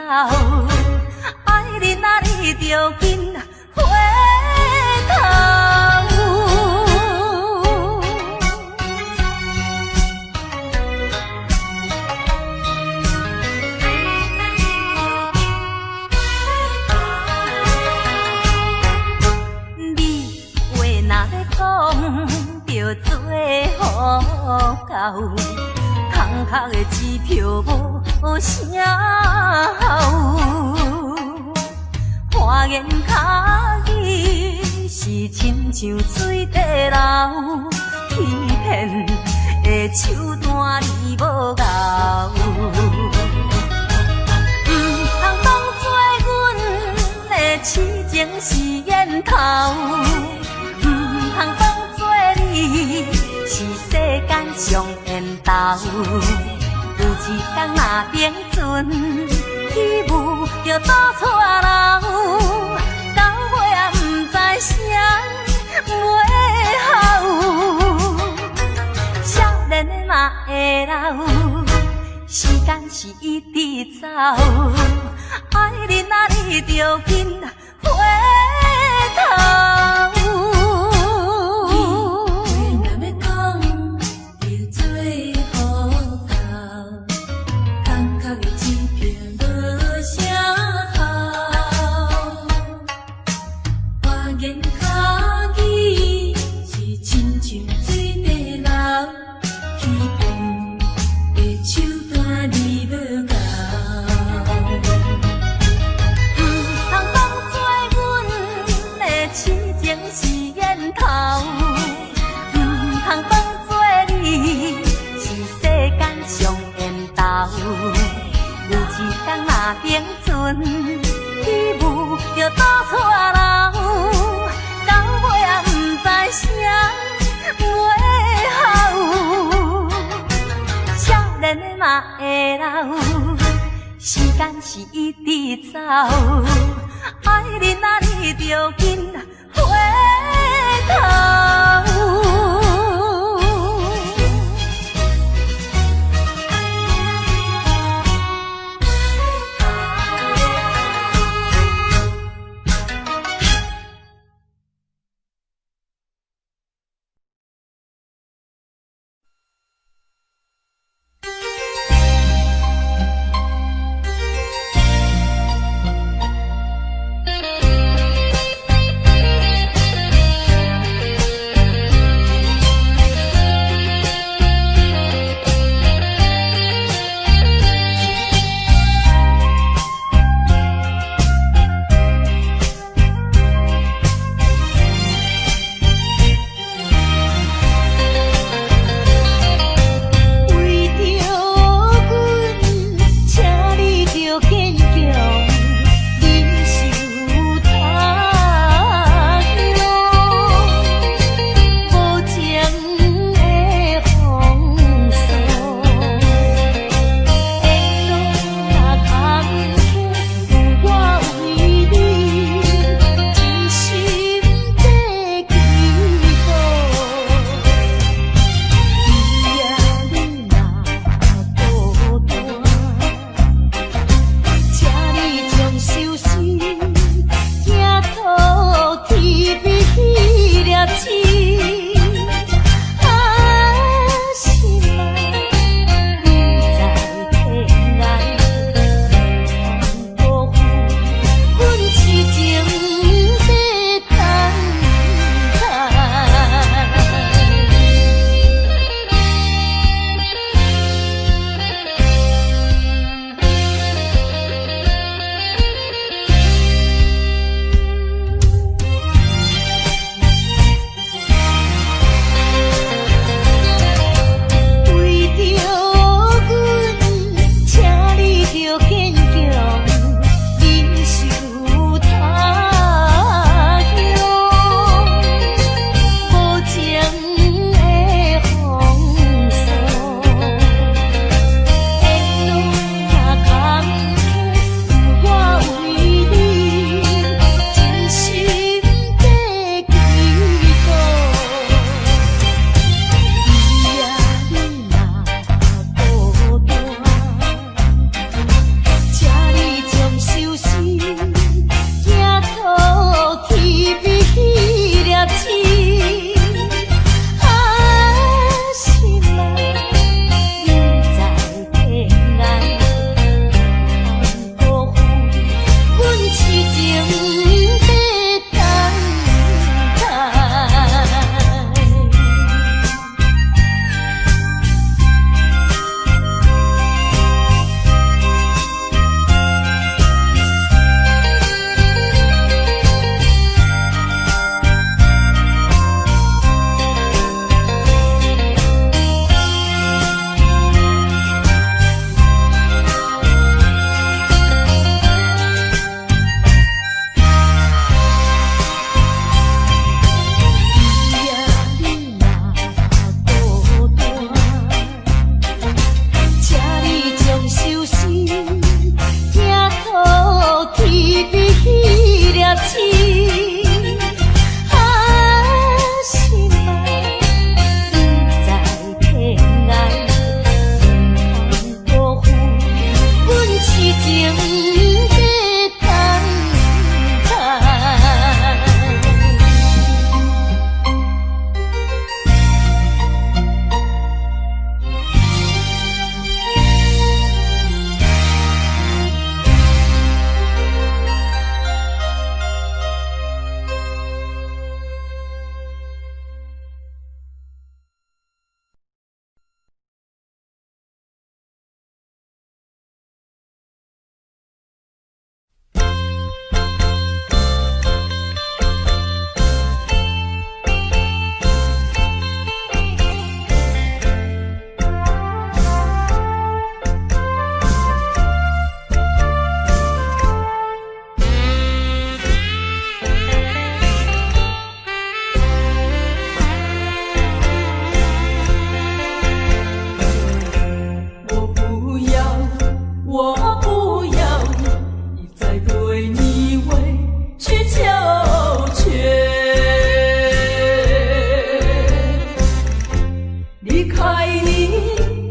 爱你啊，你着紧回头。你话若要讲，着做好到，空壳的支票无声吼。花言巧语是亲像水地流，欺骗的手段你无够。唔通当作阮的痴情是烟头，唔通当作你是世间上缘投。有一天若冰船起舞就倒错流，到尾也唔知啥尾后，少年的嘛会老，时间是一直走。爱你啊，你着紧回头。冰船起舞就倒错流，到尾也唔知啥尾后，少年的嘛会老，时间是一直走。爱你啊，你着紧回头。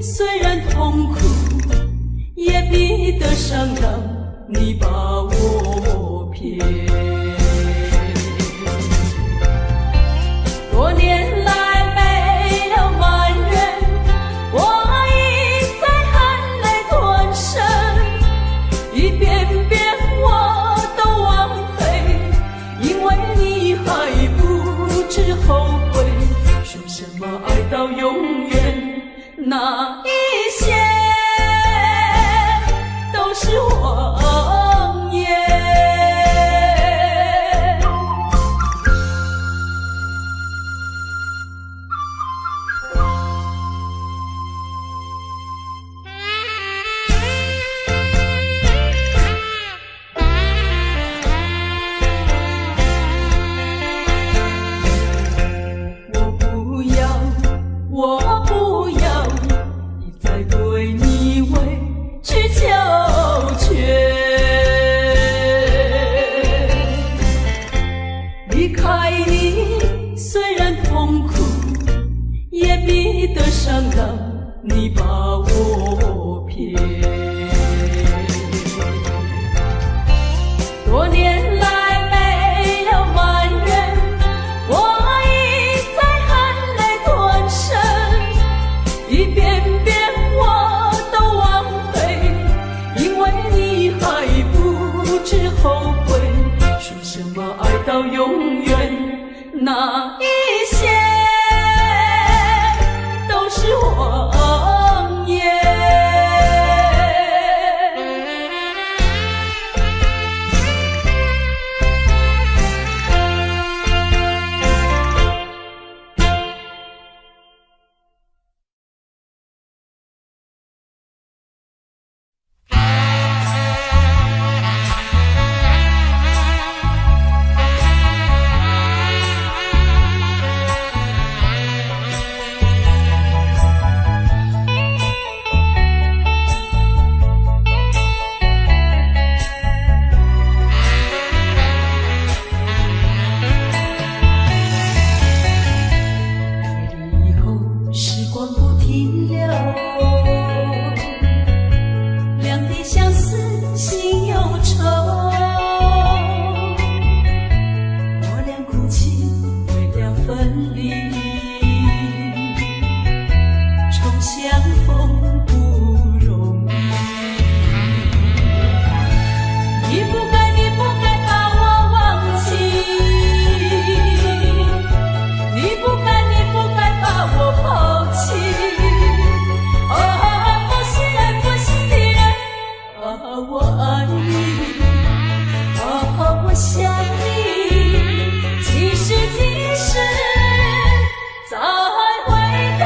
虽然痛苦，也比得上让你把我骗。多年来没有埋怨，我已在含泪吞声，一遍遍我都枉费，因为你还不知后悔。说什么爱到永远，那一些都是谎言。我不要一再对你委曲求全，离开你虽然痛苦，也比得上让你把我骗。多年来没有埋怨，我已在含泪吞声，一遍遍我都枉费，因为你还不知后悔。说什么爱到永远，那一些都是谎言。再回头。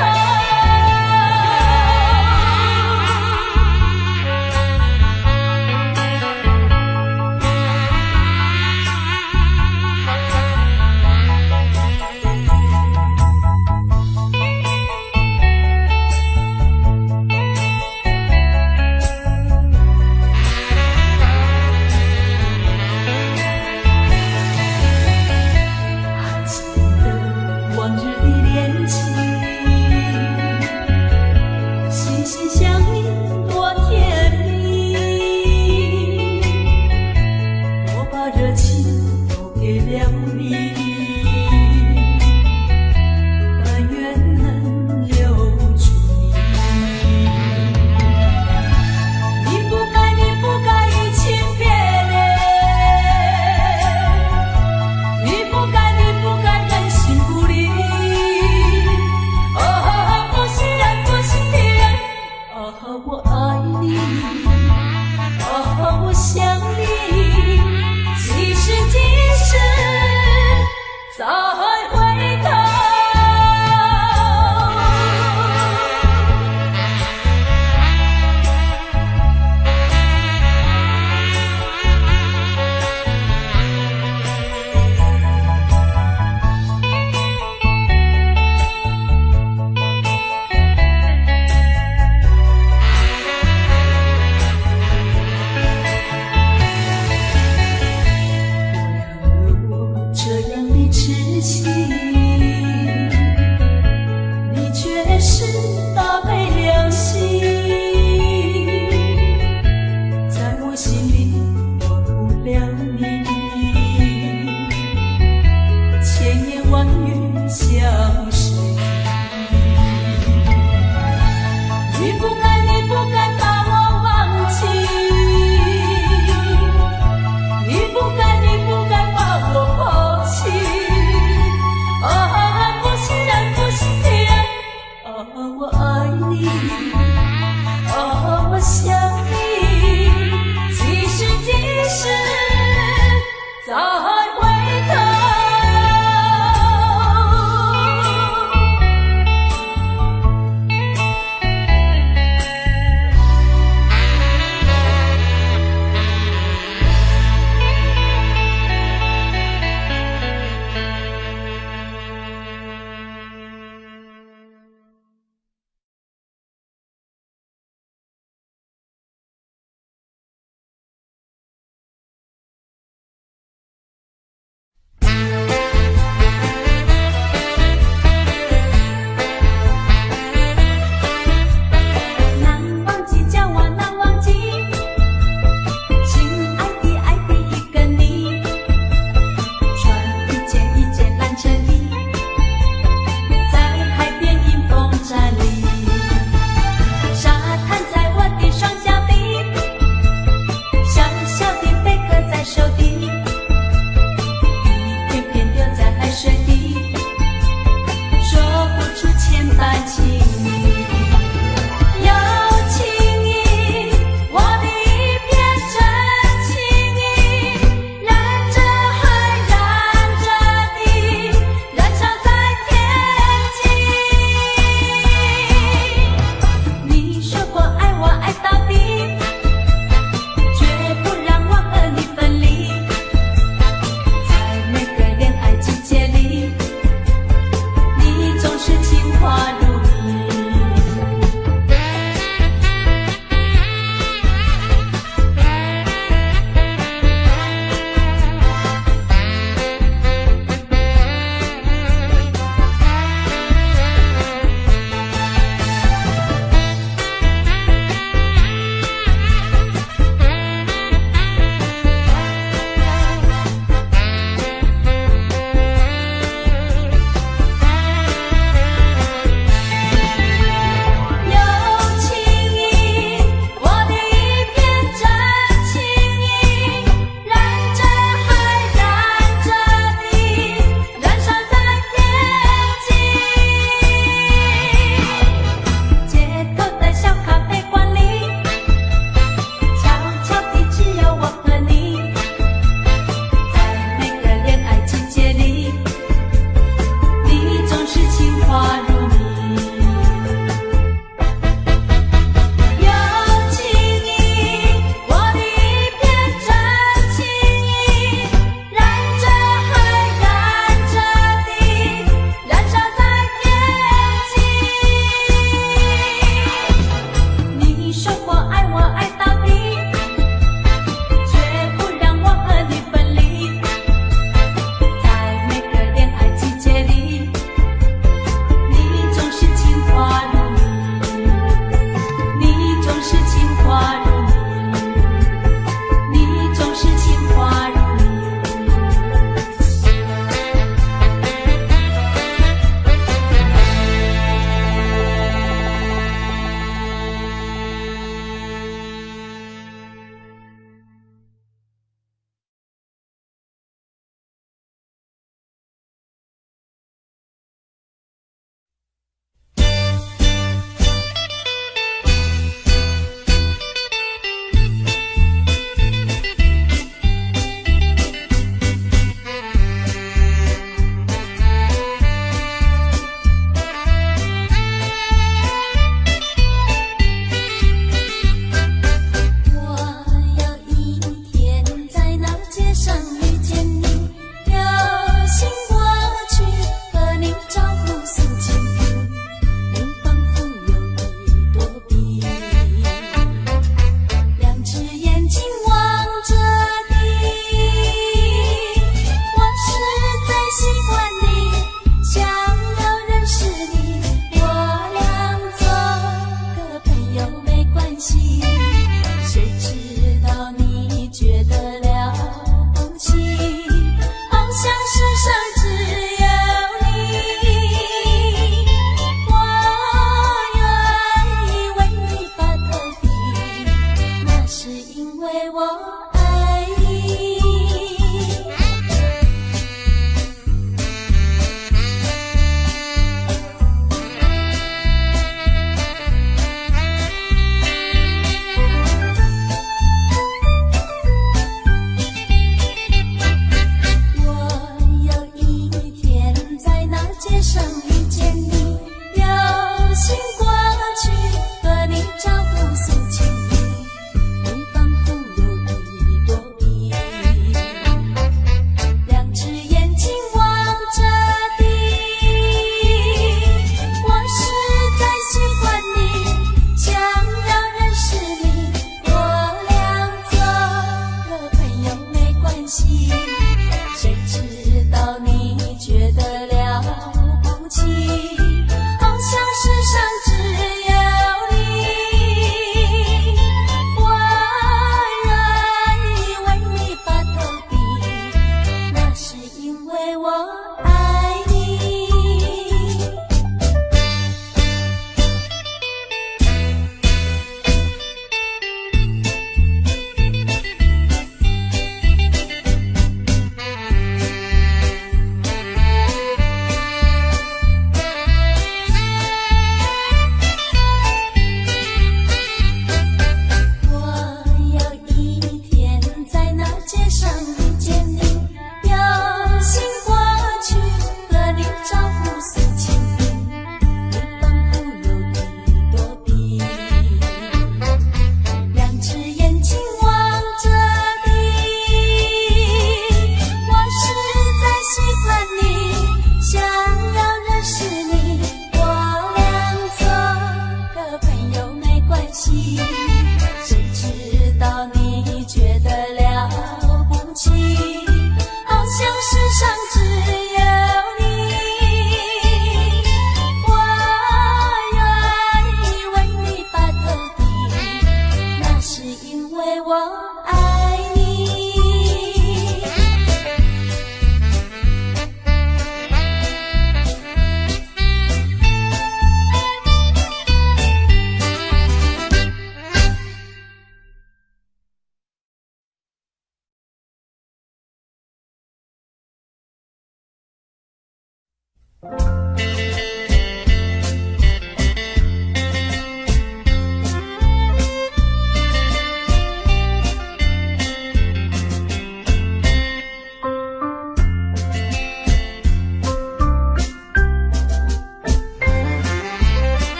系，谁知道你觉得了不起，好像世上只有你。我愿意为你把头低，那是因为我爱你。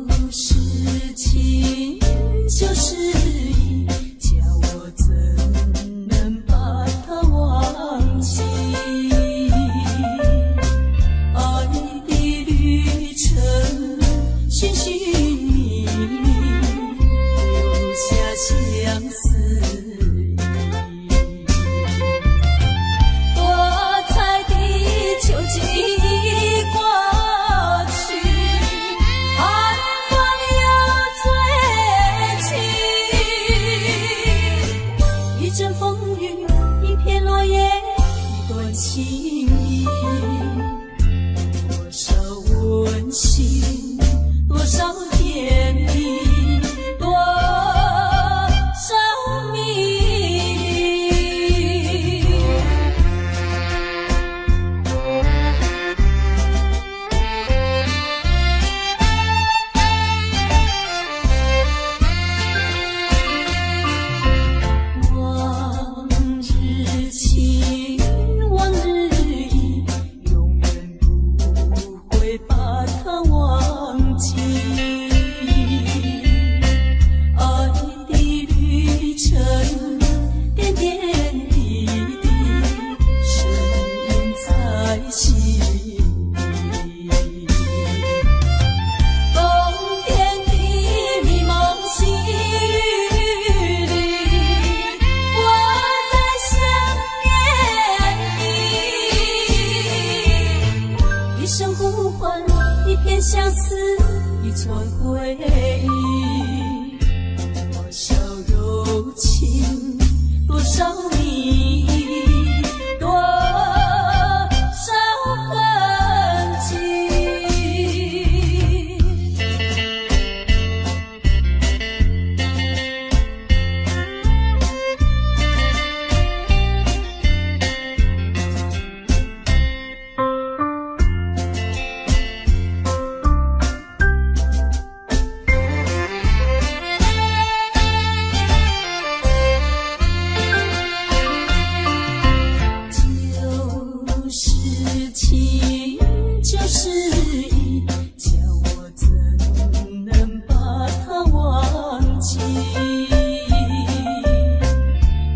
就是情，就是义，叫我怎能把它忘记？爱的旅程，寻寻觅觅，留下相思意。多彩的秋季过去，寒风又吹起，一阵风雨，一片落叶，一段情谊，多少温馨，多少甜蜜，多少迷离。往日情，往日意，永远不会把它忘记。爱的旅程，点点滴滴，声音在心里。冬天的迷蒙细雨里，我在想念你。一声呼唤，一片相思，一串回忆，多少柔情，多少蜜意，多少痕迹。就是情，就是义，叫我怎能把它忘记？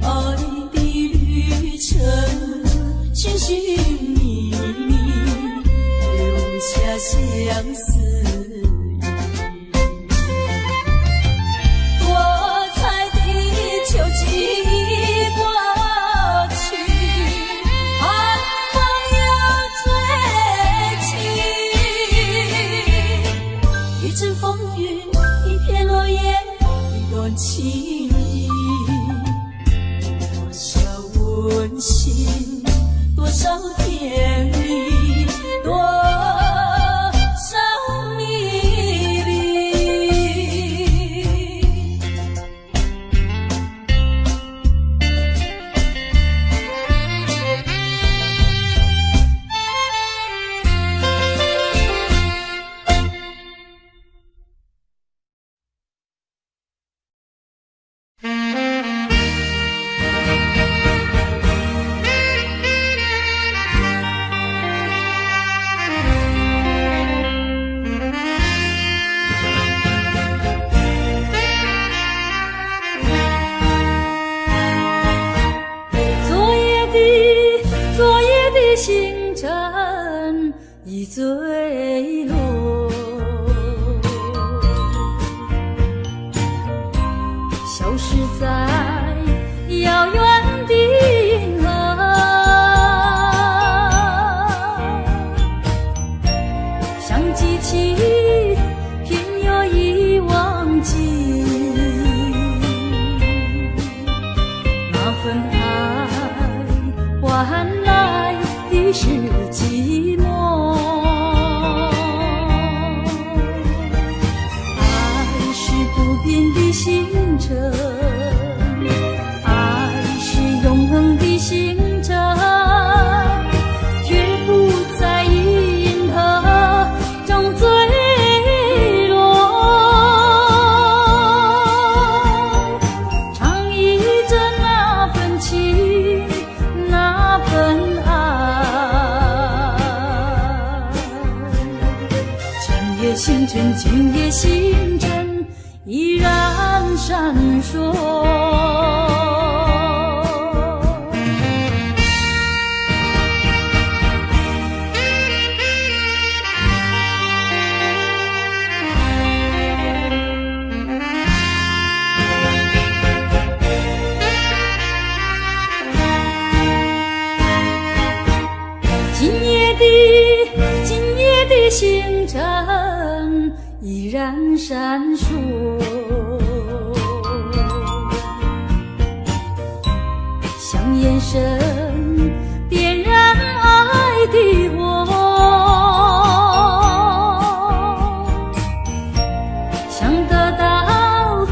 爱的旅程，寻寻觅觅，留下相思意。多彩的秋季过去，寒风又吹起，一阵风雨，一片落叶，一段情谊，多少温馨，多少甜蜜，多少迷离。尘已坠落，消失在遥远的银河，像记起偏又已忘记那份爱换来的是寂寞。爱是不变的星辰，爱是永恒的星辰，绝不在银河中坠落。唱忆着那份情，那份爱，今夜星辰，今夜星辰依然闪烁。今夜的星辰依然闪烁，像眼神点燃爱的火，想得到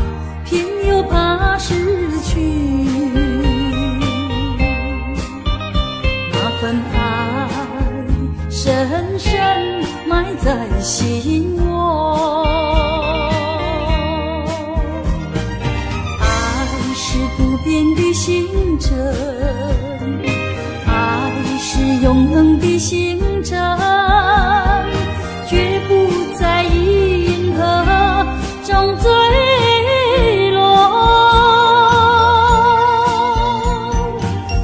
偏又怕失去，那份爱深深埋在心窝。爱是不变的星辰，爱是永恒的星辰，绝不在银河中坠落。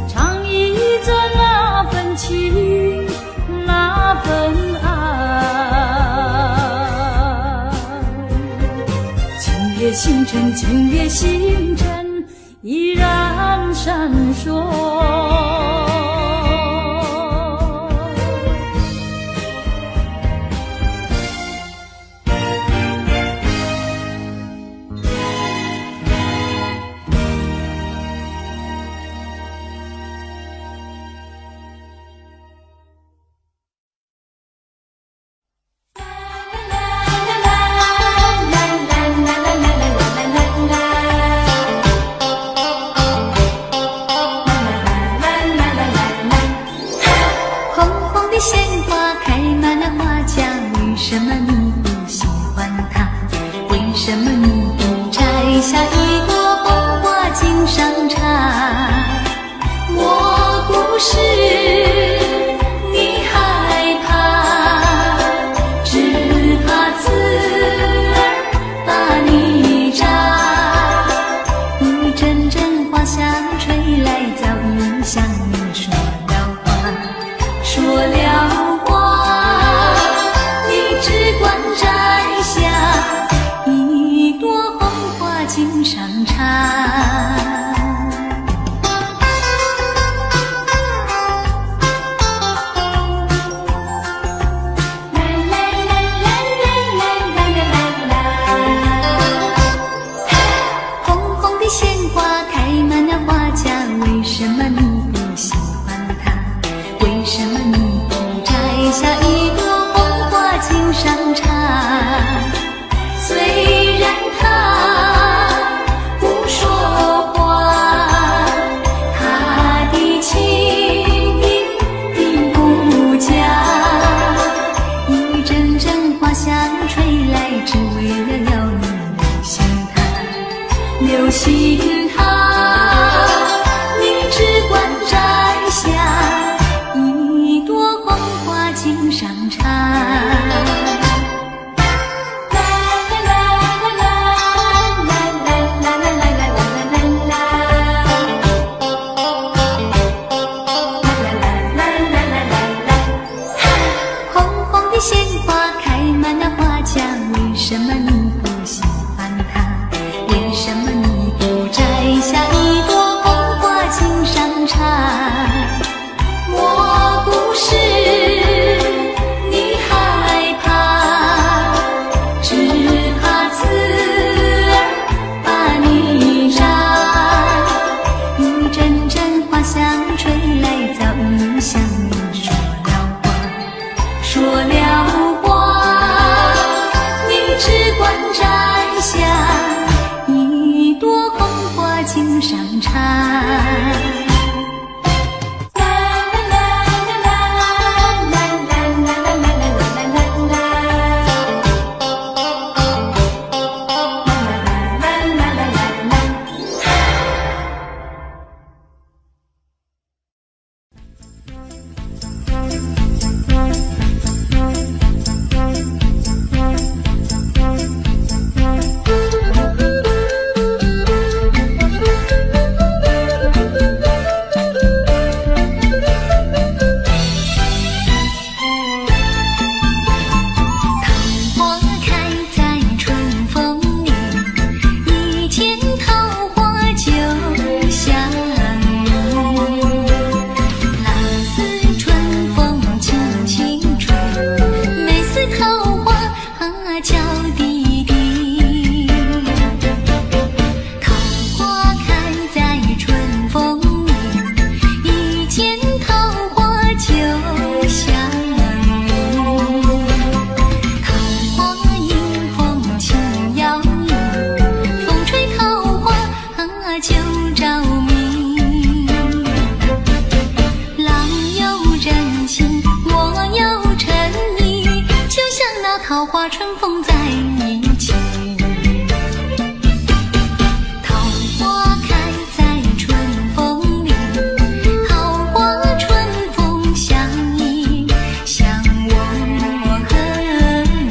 唱忆着那份情，那份爱，今夜星辰，今夜星辰依然闪烁。什么你不喜欢它？为什么你不摘下一朵红花经上插？我不是你害怕，只怕刺儿把你扎。一阵阵花香吹来，早已向你说了话，说了话，你只管摘下一朵红花经上插。桃花春风在一起，桃花开在春风里，桃花春风相依，像我和你。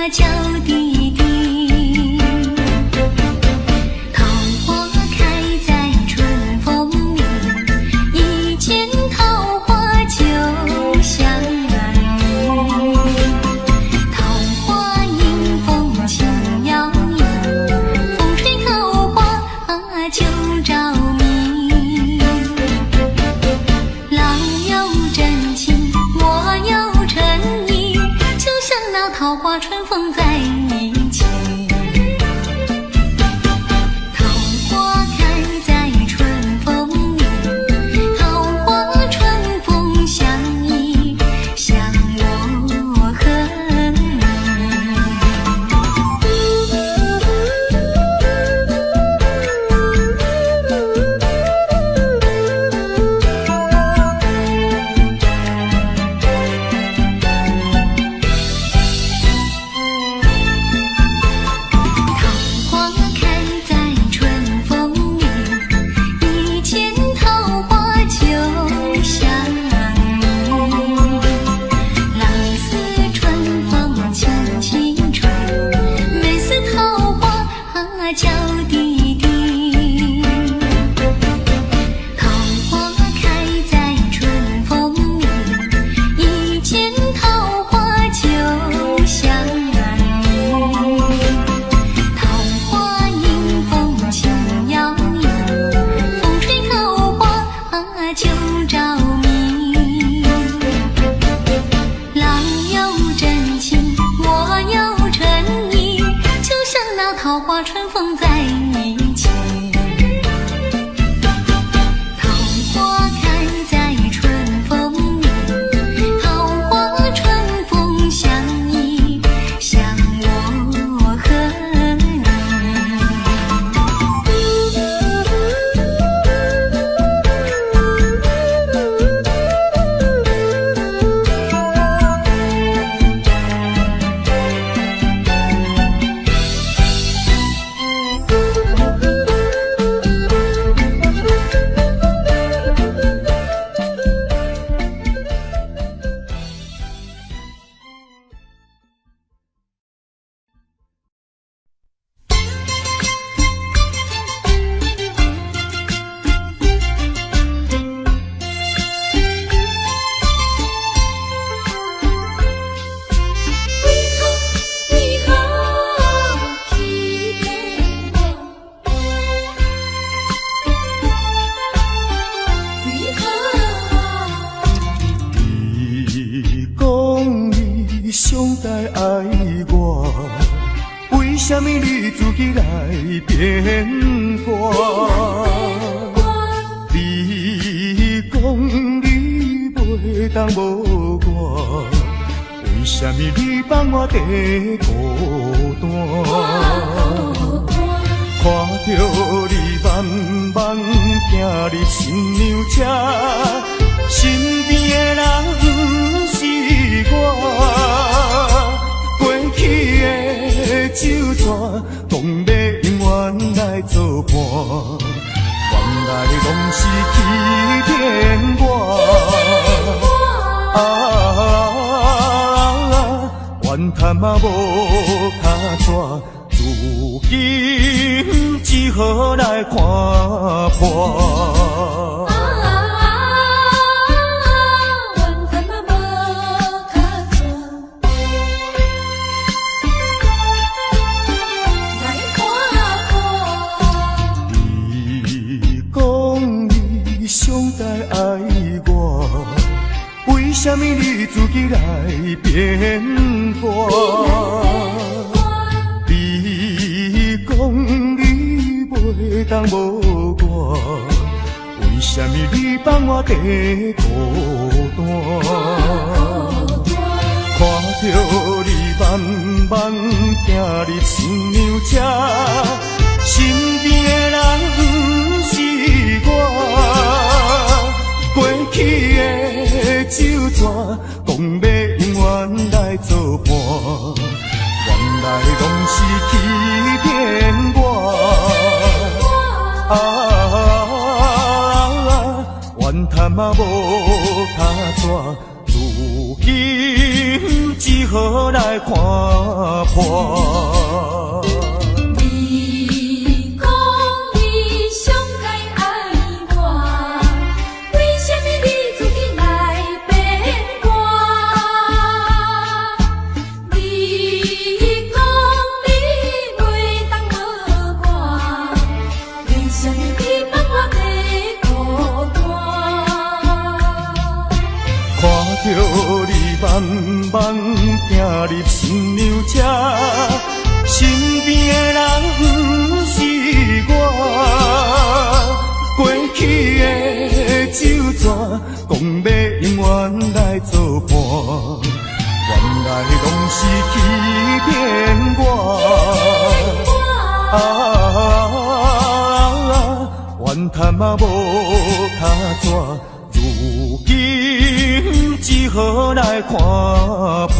娇滴滴，桃花开在春风里，一见桃花就想你。桃花迎风轻摇曳，风吹桃花就着迷。郎有真情，我有诚意，就像那桃花春风在一起，桃花开在春风里，桃花春风相依，像我和你。娇滴滴，桃花开在春风里，一见桃花就想你。桃花迎风轻摇曳，风吹桃花就着迷。郎有真情，我有诚意，就像那桃花春风在一起，桃花开在春风里，桃花春风相依，像我和你。上台爱我？为什么你自己来变卦？你讲你袂当无我，为什么你放我在孤单？看着你慢慢行入新娘车，身边的人不是我。过去的酒泉，讲要永远来作伴，原来拢是欺骗我。怨叹嘛无卡纸。如今只好来看破。怨叹嘛无卡纸，来看破。你讲你上台爱我，为什么你自己来变卦？讲你袂当无我，为什么你放我在孤单？看着你慢慢行入新娘车，身边的人不是我。过去的酒泉，讲要永远来作伴。原来拢是欺骗我，怨叹嘛无卡纸，如今只好来看破。你讲你上台爱我，为什么你自己来变卦？你讲你袂当无我，为什么你放我在孤单？看着你慢慢行入新娘车，身边的人不是我。过去的酒泉，讲要永远来作伴，原来拢是欺骗我。怨叹嘛无卡纸，如今只好来看破。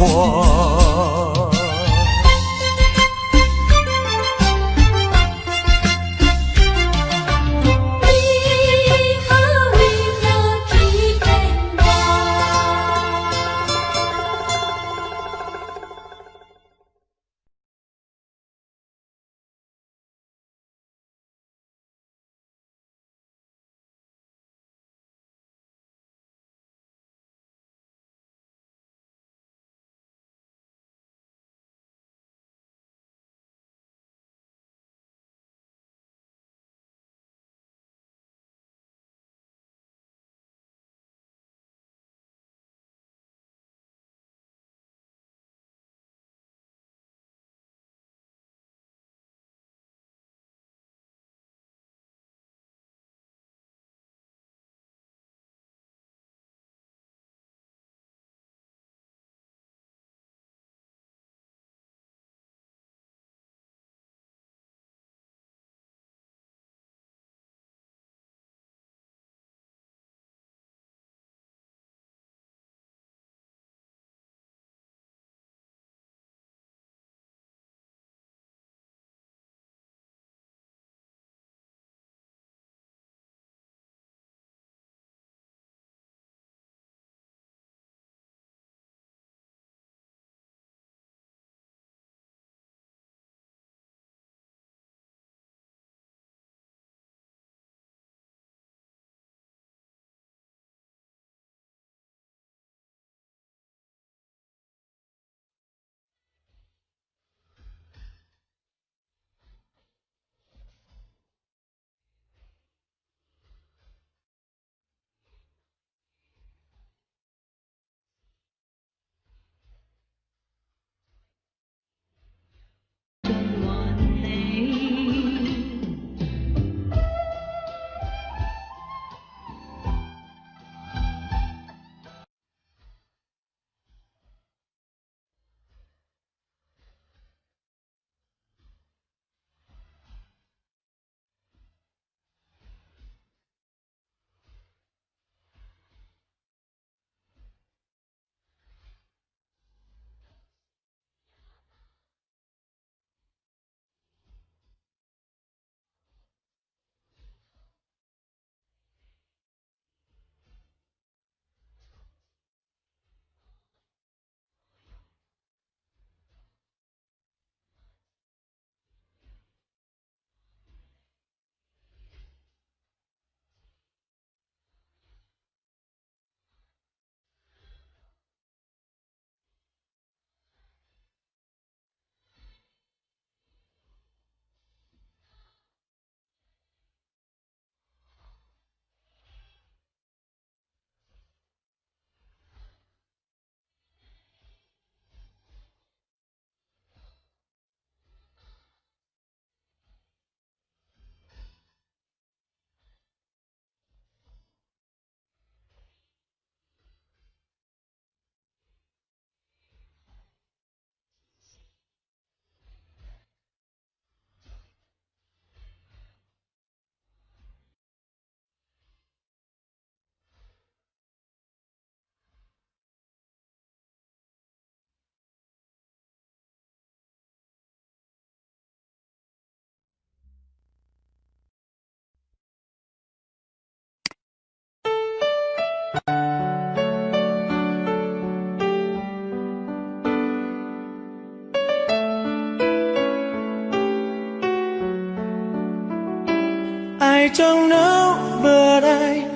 I don't know, but I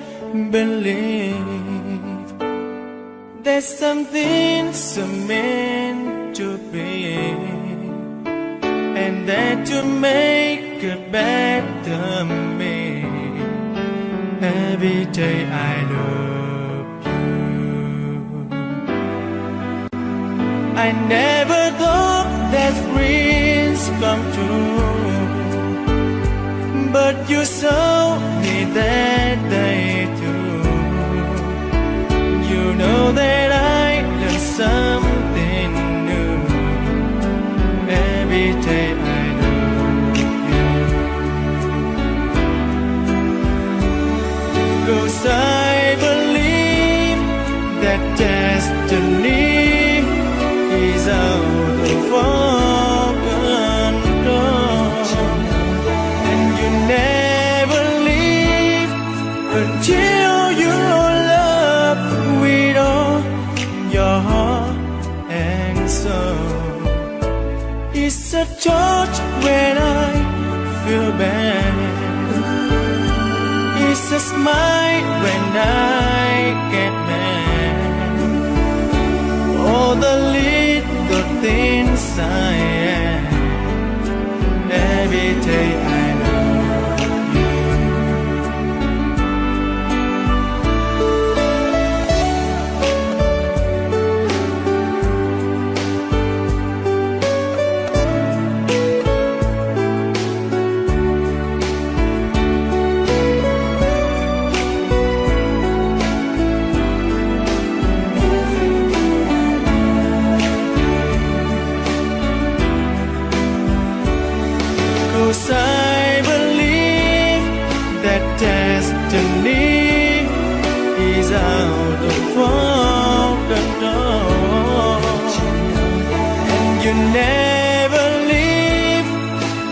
believe there's something so meant to be, and that to make a better me. Every day I love you. I never thought that dreams come true, but you saw me that day too. You know that I learned something new. Every day I love you. 'Cause I believe that destiny is out of our control, and you never leave until you're loved with all your heart and soul. It's a touch when I feel bad, it's a smile when I get mad. All the little things I am. Every day I love you. I believe that destiny is out of our control, and you never leave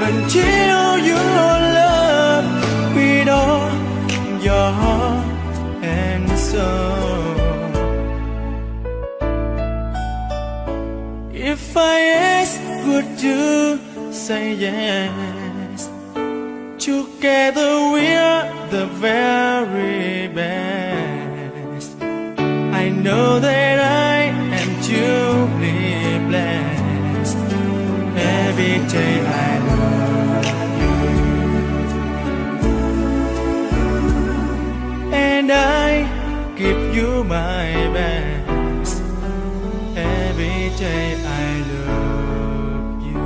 until you're loved with all your heart and soul. If I ask, would you say yes? Together we're the very best. I know that I am truly blessed. Every day I love you, and I give you my best. Every day I love you.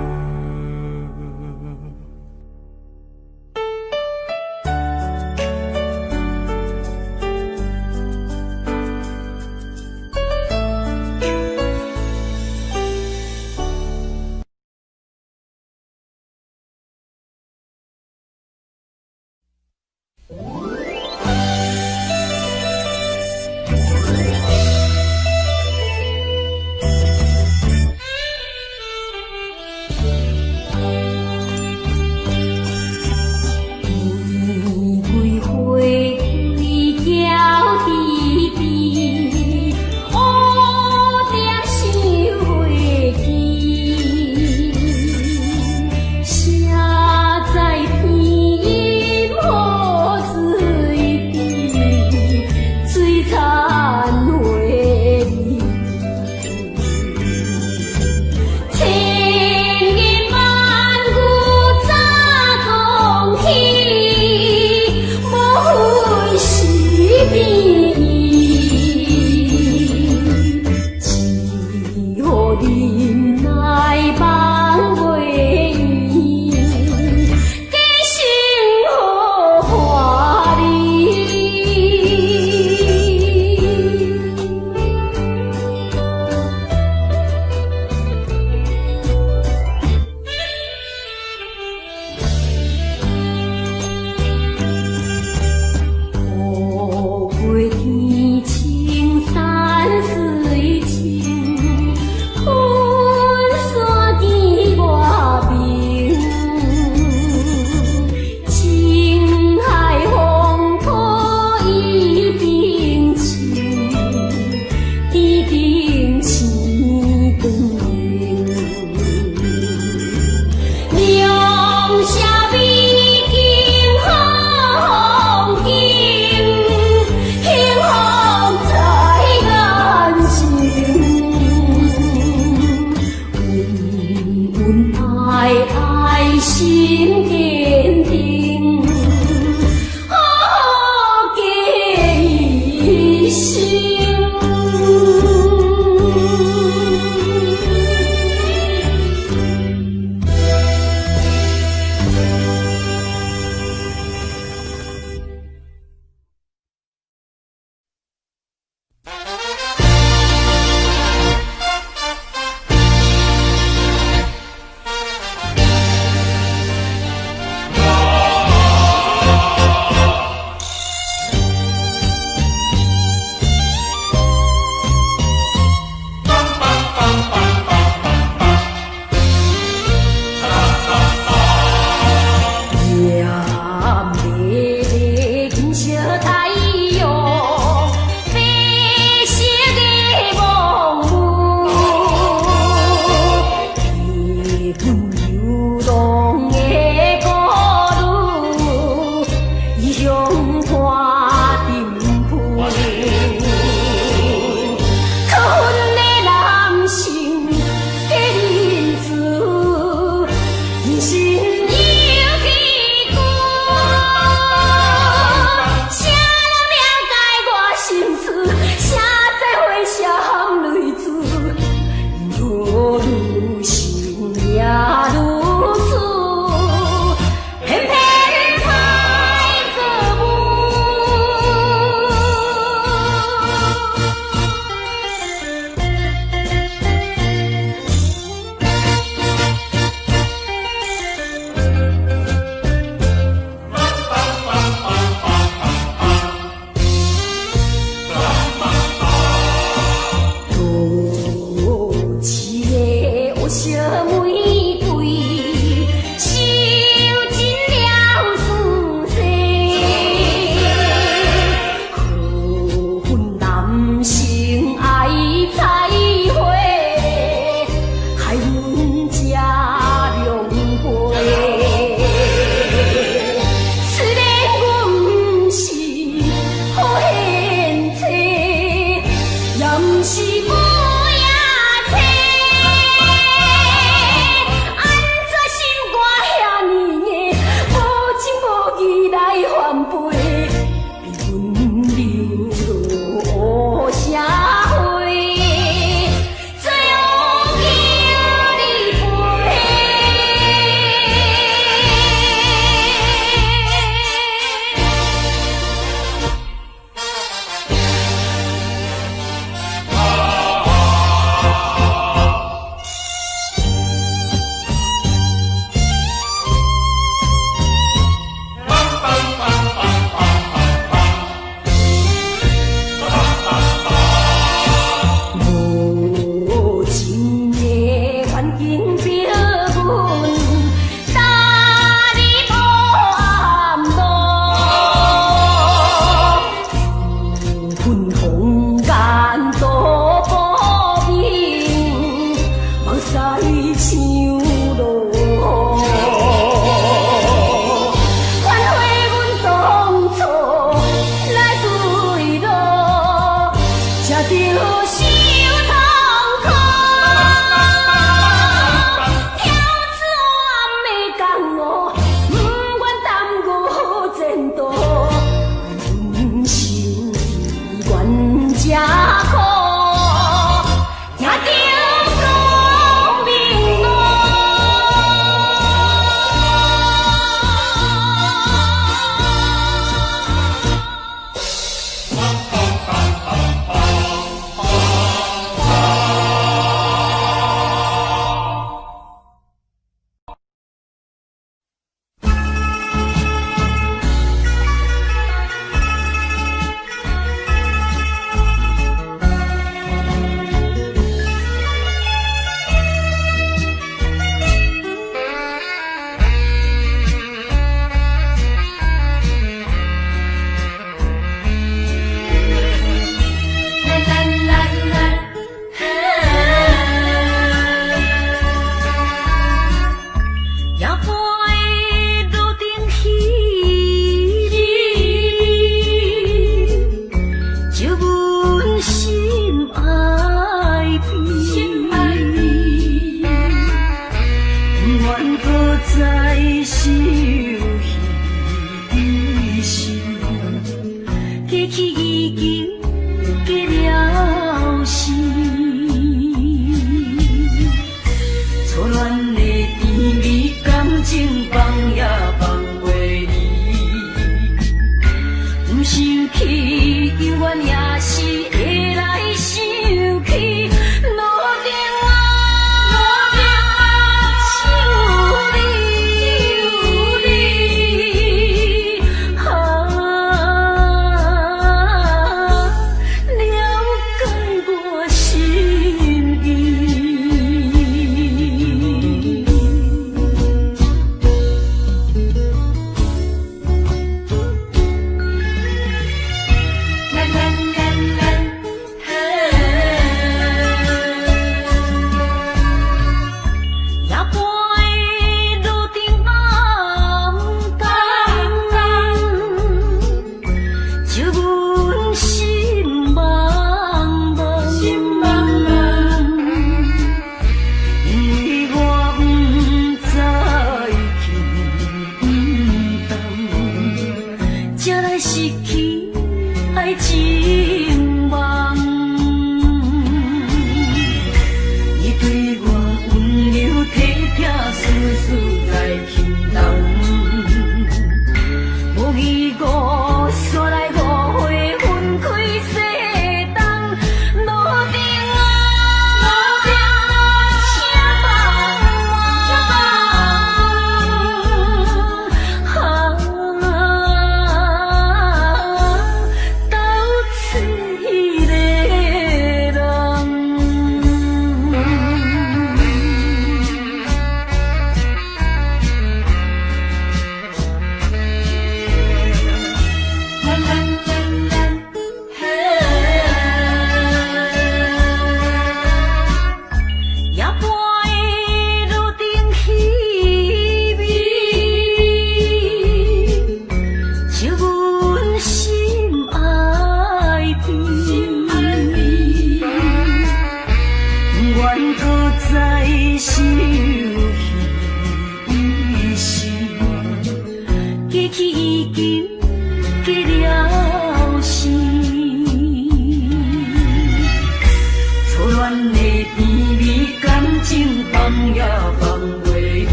去已经